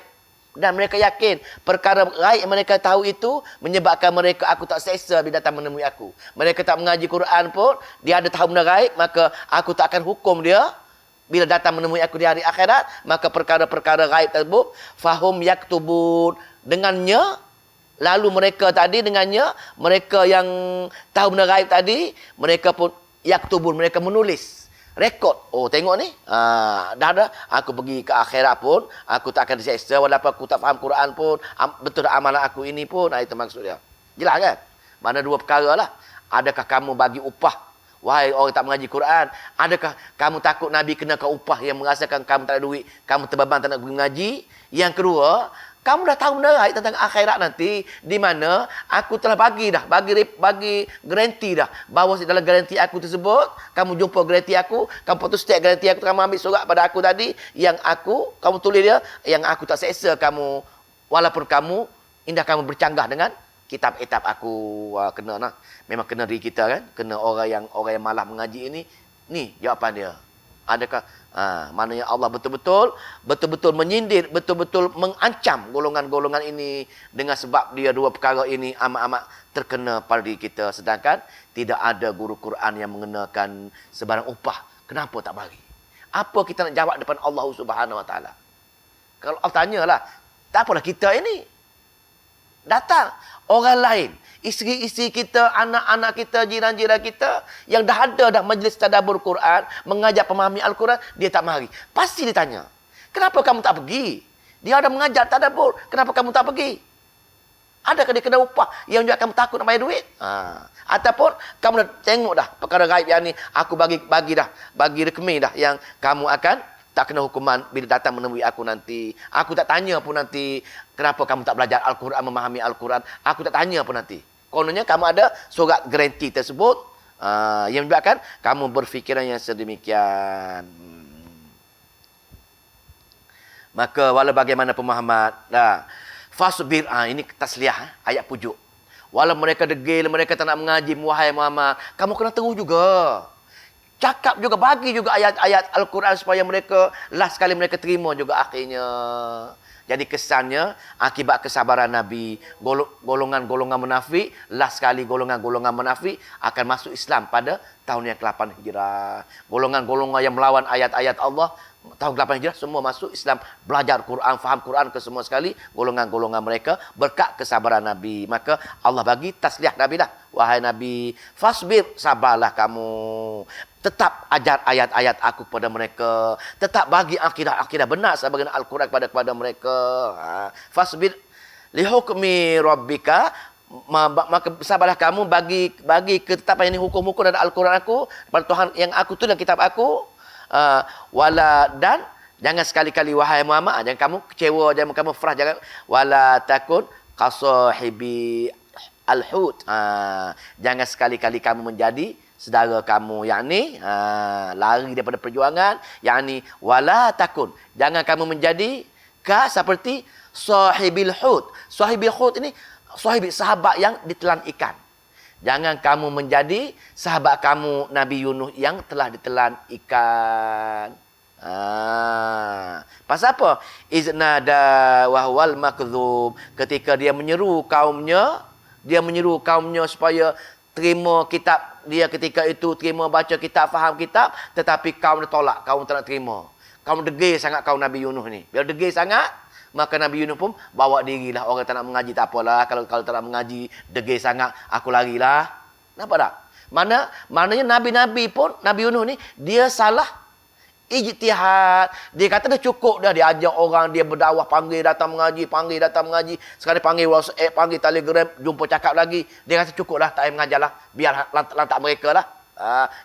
Speaker 1: dan mereka yakin perkara gaib mereka tahu itu menyebabkan mereka aku tak seksa bila datang menemui aku. Mereka tak mengaji Quran pun, dia ada tahu benda gaib, maka aku tak akan hukum dia. Bila datang menemui aku di hari akhirat, maka perkara-perkara gaib tersebut fahum yaktubun, dengannya, lalu mereka tadi dengannya, mereka yang tahu benda gaib tadi, mereka pun yaktubun, mereka menulis rekod. Oh, tengok ni, dah ada aku pergi ke akhirat pun aku tak akan diseksa, walaupun aku tak faham Quran pun, betul amalan aku ini pun. Itu maksud dia. Jelas kan? Mana dua perkara lah. Adakah kamu bagi upah, wahai orang tak mengaji Quran, adakah kamu takut Nabi kenakan upah yang merasakan kamu tak ada duit, kamu terbeban tak nak pergi mengaji? Yang kedua, kamu dah tahu benda gaib tentang akhirat nanti, di mana aku telah bagi garanti dah, bahawa dalam garanti aku tersebut, kamu jumpa garanti aku, kamu patut setiap garanti aku, kamu ambil surat pada aku tadi, kamu tulis dia, yang aku tak seksa kamu, walaupun kamu kamu bercanggah dengan kitab-kitab aku. Kena lah. Memang kena diri kita kan. Kena orang yang malah mengaji ini. Ni jawapan dia. Adakah maknanya Allah betul-betul menyindir, betul-betul mengancam golongan-golongan ini dengan sebab dia dua perkara ini amat-amat terkena pada diri kita, sedangkan tidak ada guru Quran yang mengenakan sebarang upah. Kenapa tak bagi? Apa kita nak jawab depan Allah Subhanahu Wa Taala? Kalau Allah tanyalah, tak apalah kita ini. Datang orang lain, isteri-isteri kita, anak-anak kita, jiran-jiran kita yang dah ada majlis tadabbur Quran, mengajar pemahami Al-Quran, dia tak mari. Pasti ditanya, kenapa kamu tak pergi? Dia ada mengajar tadabbur, kenapa kamu tak pergi? Adakah dia kena upah yang juga kamu takut nak bayar duit? Ataupun kamu dah tengok dah perkara gaib yang ni, aku bagi rekmi dah yang kamu akan tak kena hukuman bila datang menemui aku nanti. Aku tak tanya pun nanti, kenapa kamu tak belajar Al-Quran, memahami Al-Quran. Aku tak tanya pun nanti. Kononnya kamu ada surat garanti tersebut, yang menyebabkan kamu berfikiran yang sedemikian. Maka walau bagaimana pemahaman, fasbir, ini tasliyah, ayat pujuk. Walau mereka degil, mereka tak nak mengaji, wahai Muhammad, kamu kena teguh juga. Cakap juga, bagi juga ayat-ayat Al-Quran supaya mereka, last kali mereka terima juga akhirnya. Jadi kesannya, akibat kesabaran Nabi, golongan-golongan munafik, last kali golongan-golongan munafik akan masuk Islam pada tahun yang ke-8 Hijrah. Golongan-golongan yang melawan ayat-ayat Allah, tahun ke-8 Hijrah, semua masuk Islam, belajar Quran, faham Quran ke semua sekali, golongan-golongan mereka, berkat kesabaran Nabi. Maka Allah bagi tasliyah Nabi dah. Wahai Nabi, fasbir, sabarlah kamu. Tetap ajar ayat-ayat aku kepada mereka. Tetap bagi akidah-akidah benar sebagaimana Al-Quran kepada mereka. Fasbir lihukmi rabbika, maka sabarlah kamu bagi ketetapan ini, hukum-hukum dari Al-Quran aku, kepada Tuhan yang aku tu dan kitab aku. Dan jangan sekali-kali wahai Muhammad, jangan kamu kecewa, jangan kamu frah, jangan wala takun qasahibi al-hut. Jangan sekali-kali kamu menjadi saudara kamu, yakni lari daripada perjuangan, yakni wala takun, jangan kamu menjadi seperti sahibil hut. Sahibil hut ini sahabat yang ditelan ikan. Jangan kamu menjadi sahabat kamu Nabi Yunus yang telah ditelan ikan. Pasal apa? Iznada wahwal makdzub, ketika dia menyeru kaumnya supaya terima kitab dia ketika itu, terima baca kitab, faham kitab, tetapi kaum dia tolak, kaum tak nak terima. Kaum degil sangat kaum Nabi Yunus ni. Bila degil sangat, maka Nabi Yunus pun bawa dirilah. Orang tak nak mengaji tak apalah, kalau tak nak mengaji degil sangat, aku larilah. Nampak tak? Maknanya nabi-nabi pun, Nabi Yunus ni dia salah ijtihad. Dia kata dah cukup dah dia ajak orang, dia berdakwah, panggil datang mengaji. Sekali panggil WhatsApp, panggil Telegram, jumpa cakap lagi. Dia kata cukup dah, tak payah mengajar lah. Biar lantak mereka lah.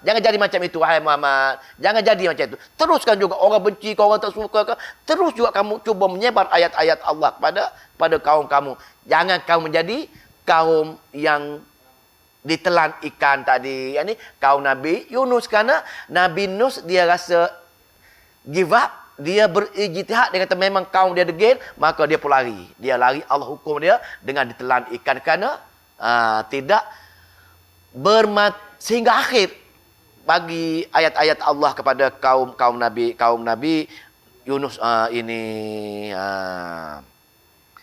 Speaker 1: Jangan jadi macam itu, wahai Muhammad. Jangan jadi macam itu. Teruskan juga orang benci, orang tak suka ke. Terus juga kamu cuba menyebar ayat-ayat Allah pada kaum kamu. Jangan kamu menjadi kaum yang ditelan ikan tadi. Yang ni kaum Nabi Yunus. Kerana Nabi Yunus dia rasa give up. Dia berijtihad. Dia kata memang kaum dia degil. Maka dia pun lari. Dia lari. Allah hukum dia dengan ditelan ikan. Kerana tidak sehingga akhir bagi ayat-ayat Allah kepada kaum Nabi Yunus ini.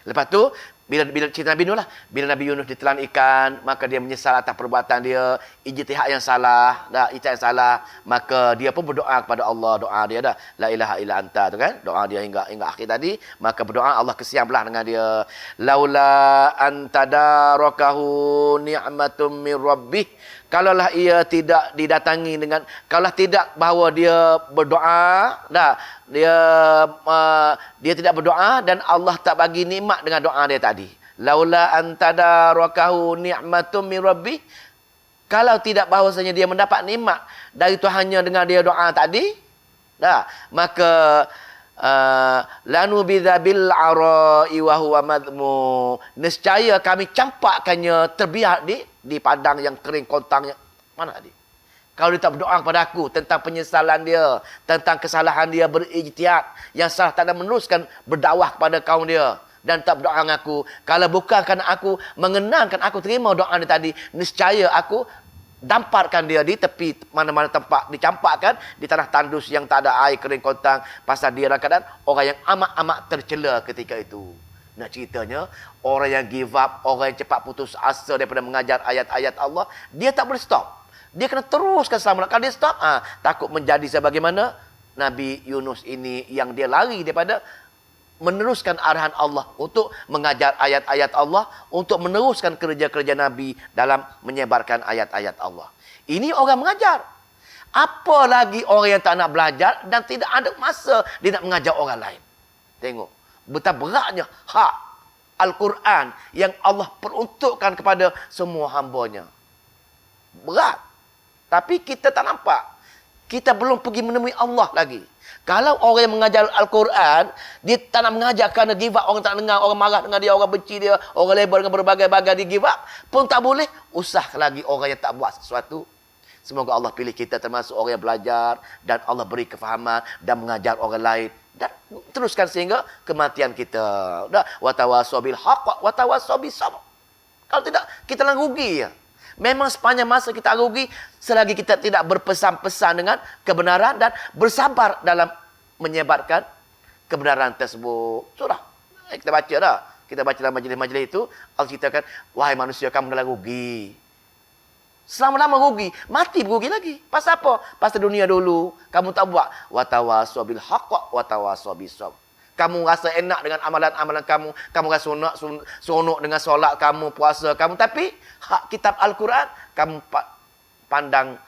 Speaker 1: Lepas tu bila cerita Nabi Nuh lah, bila Nabi Yunus ditelan ikan, maka dia menyesal atas perbuatan dia, ijtihad yang salah, ijtihad yang salah, maka dia pun berdoa kepada Allah, doa dia dah la ilaha illa anta tu kan, doa dia hingga akhir tadi, maka berdoa Allah kesian belah dengan dia. Laula antadarakahu ni'matum min rabbih, kalaulah ia tidak didatangi dengan, kalaulah tidak bahawa dia berdoa, dia tidak berdoa dan Allah tak bagi nikmat dengan doa dia tadi. Laula antadarakahu ni'matum min rabbih, kalau tidak bahawasanya dia mendapat nikmat dari Tuhannya dengan dia doa tadi, maka lanu bidzabil arai wa huwa madmu, nescaya kami campakkannya terbiak di padang yang kering kontang. Mana tadi? Kalau dia tak berdoa kepada aku tentang penyesalan dia, tentang kesalahan dia berijtihad yang salah, tak ada meneruskan berdakwah kepada kaum dia dan tak berdoa dengan aku, kalau bukan kerana aku mengenangkan, aku terima doa dia tadi, nescaya aku damparkan dia di tepi mana-mana tempat, dicampakkan di tanah tandus yang tak ada air kering kontang, pasal dia dalam keadaan orang yang amat-amat tercela ketika itu. Nak ceritanya, orang yang give up, orang yang cepat putus asa daripada mengajar ayat-ayat Allah, dia tak boleh stop. Dia kena teruskan selama. Kalau dia stop, takut menjadi sebagaimana Nabi Yunus ini yang dia lari daripada meneruskan arahan Allah untuk mengajar ayat-ayat Allah, untuk meneruskan kerja-kerja Nabi dalam menyebarkan ayat-ayat Allah. Ini orang mengajar. Apa lagi orang yang tak nak belajar dan tidak ada masa dia nak mengajar orang lain. Tengok betapa beratnya hak Al-Quran yang Allah peruntukkan kepada semua hamba-Nya. Berat. Tapi kita tak nampak. Kita belum pergi menemui Allah lagi. Kalau orang yang mengajar Al-Quran, dia tak nak mengajar kerana give up, orang tak dengar, orang marah dengan dia, orang benci dia, orang label dengan berbagai-bagai, dia give up, pun tak boleh. Usah lagi orang yang tak buat sesuatu. Semoga Allah pilih kita termasuk orang yang belajar dan Allah beri kefahaman dan mengajar orang lain. Dan teruskan sehingga kematian kita. Wa tawassaw bil haqq wa tawassaw bis sabr. Kalau tidak, kita lang rugi ya. Memang sepanjang masa kita rugi selagi kita tidak berpesan-pesan dengan kebenaran dan bersabar dalam menyebarkan kebenaran tersebut. Sudah. Kita baca dah. Kita baca dalam majlis-majlis itu, Allah ceritakan, wahai manusia, kamu dah rugi. Selama-lama rugi, mati rugi lagi. Pasal apa? Pasal dunia dulu kamu tak buat wa tawassaw bil haqq wa tawassaw bis sabr. Kamu rasa enak dengan amalan-amalan kamu. Kamu rasa seronok dengan solat kamu, puasa kamu. Tapi hak kitab Al-Quran, kamu pandang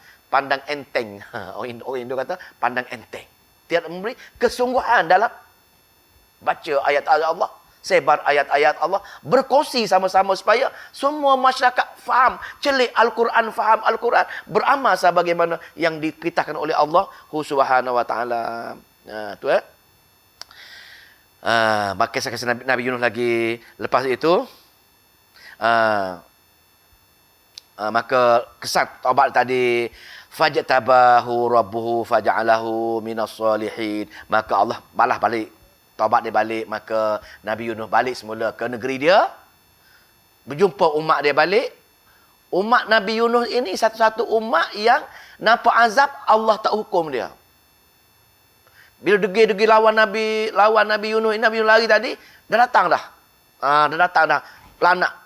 Speaker 1: enteng. Orang Indo kata, pandang enteng. Tidak memberi kesungguhan dalam baca ayat-ayat Allah. Sebar ayat-ayat Allah. Berkongsi sama-sama supaya semua masyarakat faham. Celik Al-Quran, faham Al-Quran. Beramal sebagaimana yang diperintahkan oleh Allah Subhanahu wa ta'ala. Tu maka saya kasih Nabi Yunus lagi. Lepas itu maka kesan taubat tadi, fajtabahu rabbuhu faja'alahu minas solihin, maka Allah balas balik taubat dia balik. Maka Nabi Yunus balik semula ke negeri dia, berjumpa umat dia balik. Umat Nabi Yunus ini satu-satu umat yang nampak azab Allah tak hukum dia. Bila degil-degil lawan Nabi Yunus, Nabi Yunus lari tadi, dah datang dah. Dah datang dah.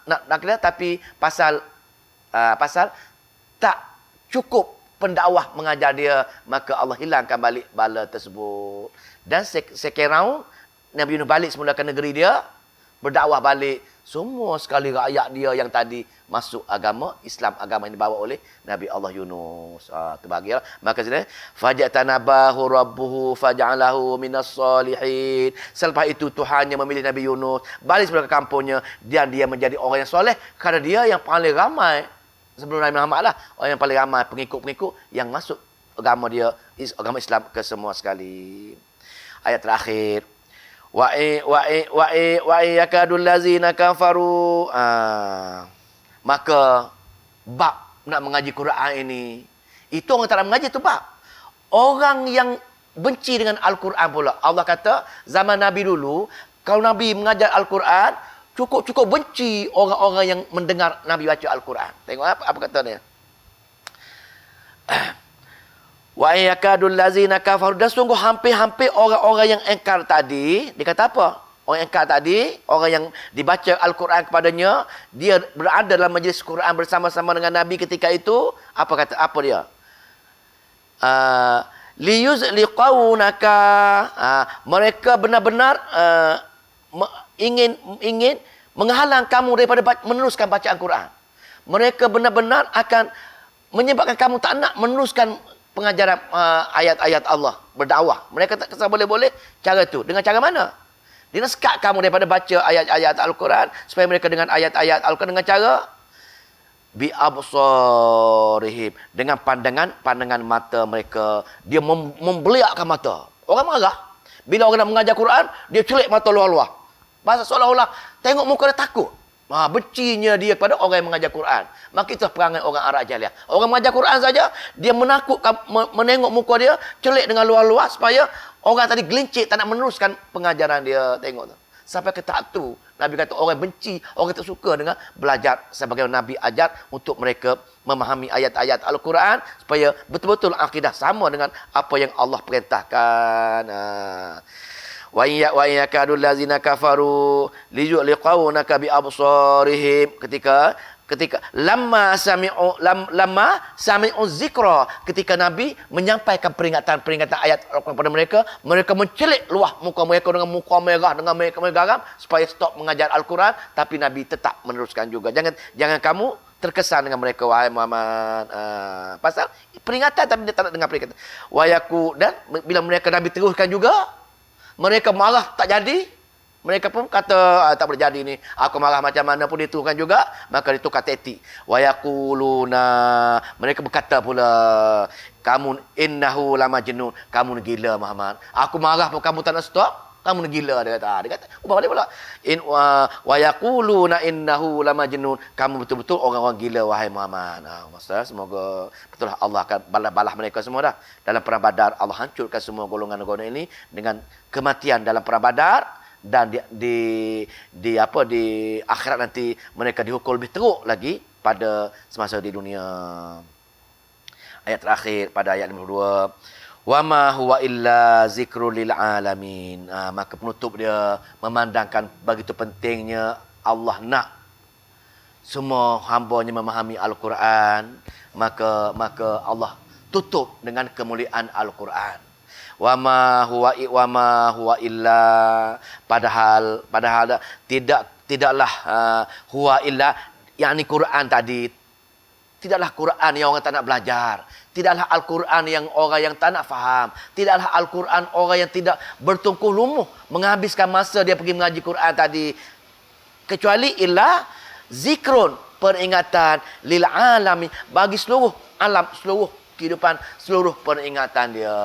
Speaker 1: Nak kira, tapi pasal tak cukup pendakwah mengajar dia, maka Allah hilangkan balik bala tersebut. Dan sekiranya Nabi Yunus balik semula ke negeri dia, berdakwah balik, Semua sekali rakyat dia yang tadi masuk agama Islam, agama yang dibawa oleh Nabi Allah Yunus. Tu bagilah. Maka sini fajatanabahu rabbuhu faj'alahu minas solihin. Selepas itu Tuhannya memilih Nabi Yunus balik ke kampungnya dan dia menjadi orang yang soleh kerana dia yang paling ramai sebelum Nabi Muhammad lah, orang yang paling ramai pengikut-pengikut yang masuk agama dia, agama Islam ke semua sekali. Ayat terakhir. Wa yakadul lazina kafaru. Maka bab nak mengaji Quran ini, itu orang tak nak mengaji tu bab. Orang yang benci dengan Al-Quran pula. Allah kata zaman Nabi dulu, kalau Nabi mengajar Al-Quran, cukup benci orang-orang yang mendengar Nabi baca Al-Quran. Tengok apa kata dia. Wa yakadul lazina kafaru, dan sungguh hampir-hampir orang-orang yang engkar tadi, dia kata apa? Orang yang engkar tadi, orang yang dibaca Al-Quran kepadanya, dia berada dalam majlis Quran bersama-sama dengan Nabi ketika itu, apa dia? Liyuzliqaunaka, mereka benar-benar ingin menghalang kamu daripada meneruskan bacaan Quran. Mereka benar-benar akan menyebabkan kamu tak nak meneruskan pengajaran ayat-ayat Allah, berdakwah. Mereka tak kisah boleh-boleh cara tu. Dengan cara mana? Dia nak sekat kamu daripada baca ayat-ayat Al-Quran supaya mereka dengan ayat-ayat Al-Quran dengan cara bi absarihim, dengan pandangan mata mereka. Dia membeliakkan mata. Orang marah. Bila orang nak mengajar Quran, dia celik mata luar-luar. Bahasa seolah-olah tengok muka dia takut. Bencinya dia kepada orang yang mengajar Quran. Maka itu perangai orang Arab jahiliah. Orang mengajar Quran saja, dia menakutkan, menengok muka dia, celik dengan luar-luar supaya orang tadi gelincik tak nak meneruskan pengajaran dia. Tengok tu. Sampai ke tahap tu, Nabi kata orang benci, orang tak suka dengan belajar sebagaimana Nabi ajar untuk mereka memahami ayat-ayat Al-Quran supaya betul-betul akidah sama dengan apa yang Allah perintahkan. Wa yakadul lazina kafaru liyuliqaunaka bi absarihim, ketika lamma sami'u zikra, ketika Nabi menyampaikan peringatan ayat kepada mereka, mereka mencelik luah muka mereka dengan muka merah, dengan mereka garam supaya stop mengajar Al-Quran, tapi Nabi tetap meneruskan juga. Jangan kamu terkesan dengan mereka, wahai Muhammad. Pasal peringatan tapi dia tak nak dengar peringatan. Dan bila mereka Nabi teruskan juga, mereka marah tak jadi. Mereka pun kata tak boleh jadi ni. Aku marah macam mana pun ditukan juga. Maka ditukar tetik. Wa yaquluna, mereka berkata pula, kamu innahu lamajnun, kamu ni gila Muhammad. Aku marah pun kamu tak nak stop. Kamu ni gila, dia kata. Ubah balik pula. Wa yaquluna innahu lamajnun, kamu betul-betul orang-orang gila wahai Muhammad. Maksudnya semoga betul Allah akan balas mereka semua dah. Dalam perang Badar Allah hancurkan semua golongan-golongan ini dengan kematian dalam perang Badar. Dan di akhirat nanti mereka dihukum lebih teruk lagi pada semasa di dunia. Ayat terakhir pada ayat 52. Wa ma huwa illa zikrul lil alamin. Maka penutup dia memandangkan begitu pentingnya Allah nak semua hamba-Nya memahami Al-Quran, maka Allah tutup dengan kemuliaan Al-Quran. Wa ma huwa illa, padahal tidaklah huwa illa, yakni Quran tadi tidaklah Quran yang orang tak nak belajar, tidaklah Al-Quran yang orang yang tak nak faham, tidaklah Al-Quran orang yang tidak bertungkuh lumuh menghabiskan masa dia pergi mengaji Quran tadi, kecuali illa zikrun, peringatan lil alamin, bagi seluruh alam, seluruh kehidupan, seluruh peringatan dia.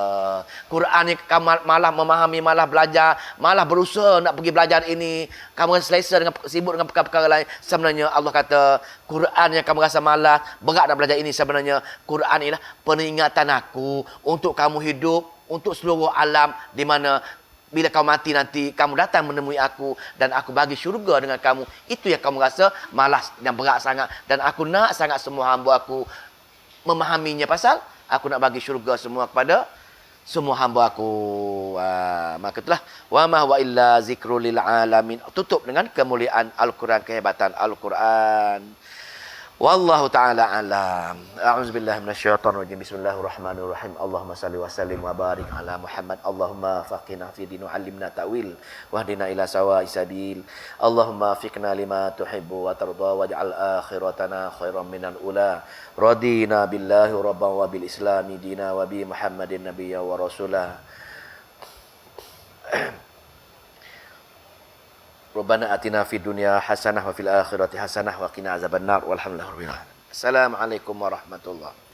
Speaker 1: Quran ni kamu malah memahami, malah belajar, malah berusaha nak pergi belajar ini, kamu selesa dengan sibuk dengan perkara-perkara lain. Sebenarnya Allah kata Quran yang kamu rasa malas, berat nak belajar ini, sebenarnya Quran ialah peringatan aku untuk kamu hidup, untuk seluruh alam, di mana bila kamu mati nanti, kamu datang menemui aku dan aku bagi syurga dengan kamu. Itu yang kamu rasa malas dan berat sangat, dan aku nak sangat semua hamba aku memahaminya, pasal aku nak bagi syurga semua kepada semua hamba aku. Maka itulah wa ma huwa illa zikrul lil alamin, tutup dengan kemuliaan Al-Quran, kehebatan Al-Quran. Wallahu ta'ala alam. A'udzubillahi minasyaitonir rajim. Bismillahirrahmanirrahim. Allahumma salli wa sallim wa barik ala Muhammad. Allahumma faqihna fi din wa 'allimna ta'wil wahdina ila sawa'is sabil. Allahumma fiqna lima tuhibbu wa tarda waj'al akhiratana khairan minal ula. Radina billahi rabban wa bil islami dina wa bi Muhammadin nabiyya wa rasulah. Rabbana atina fid dunya hasanah wa fil akhirati hasanah wa qina azabannar walhamdulillahi rabbil alamin. Assalamualaikum warahmatullahi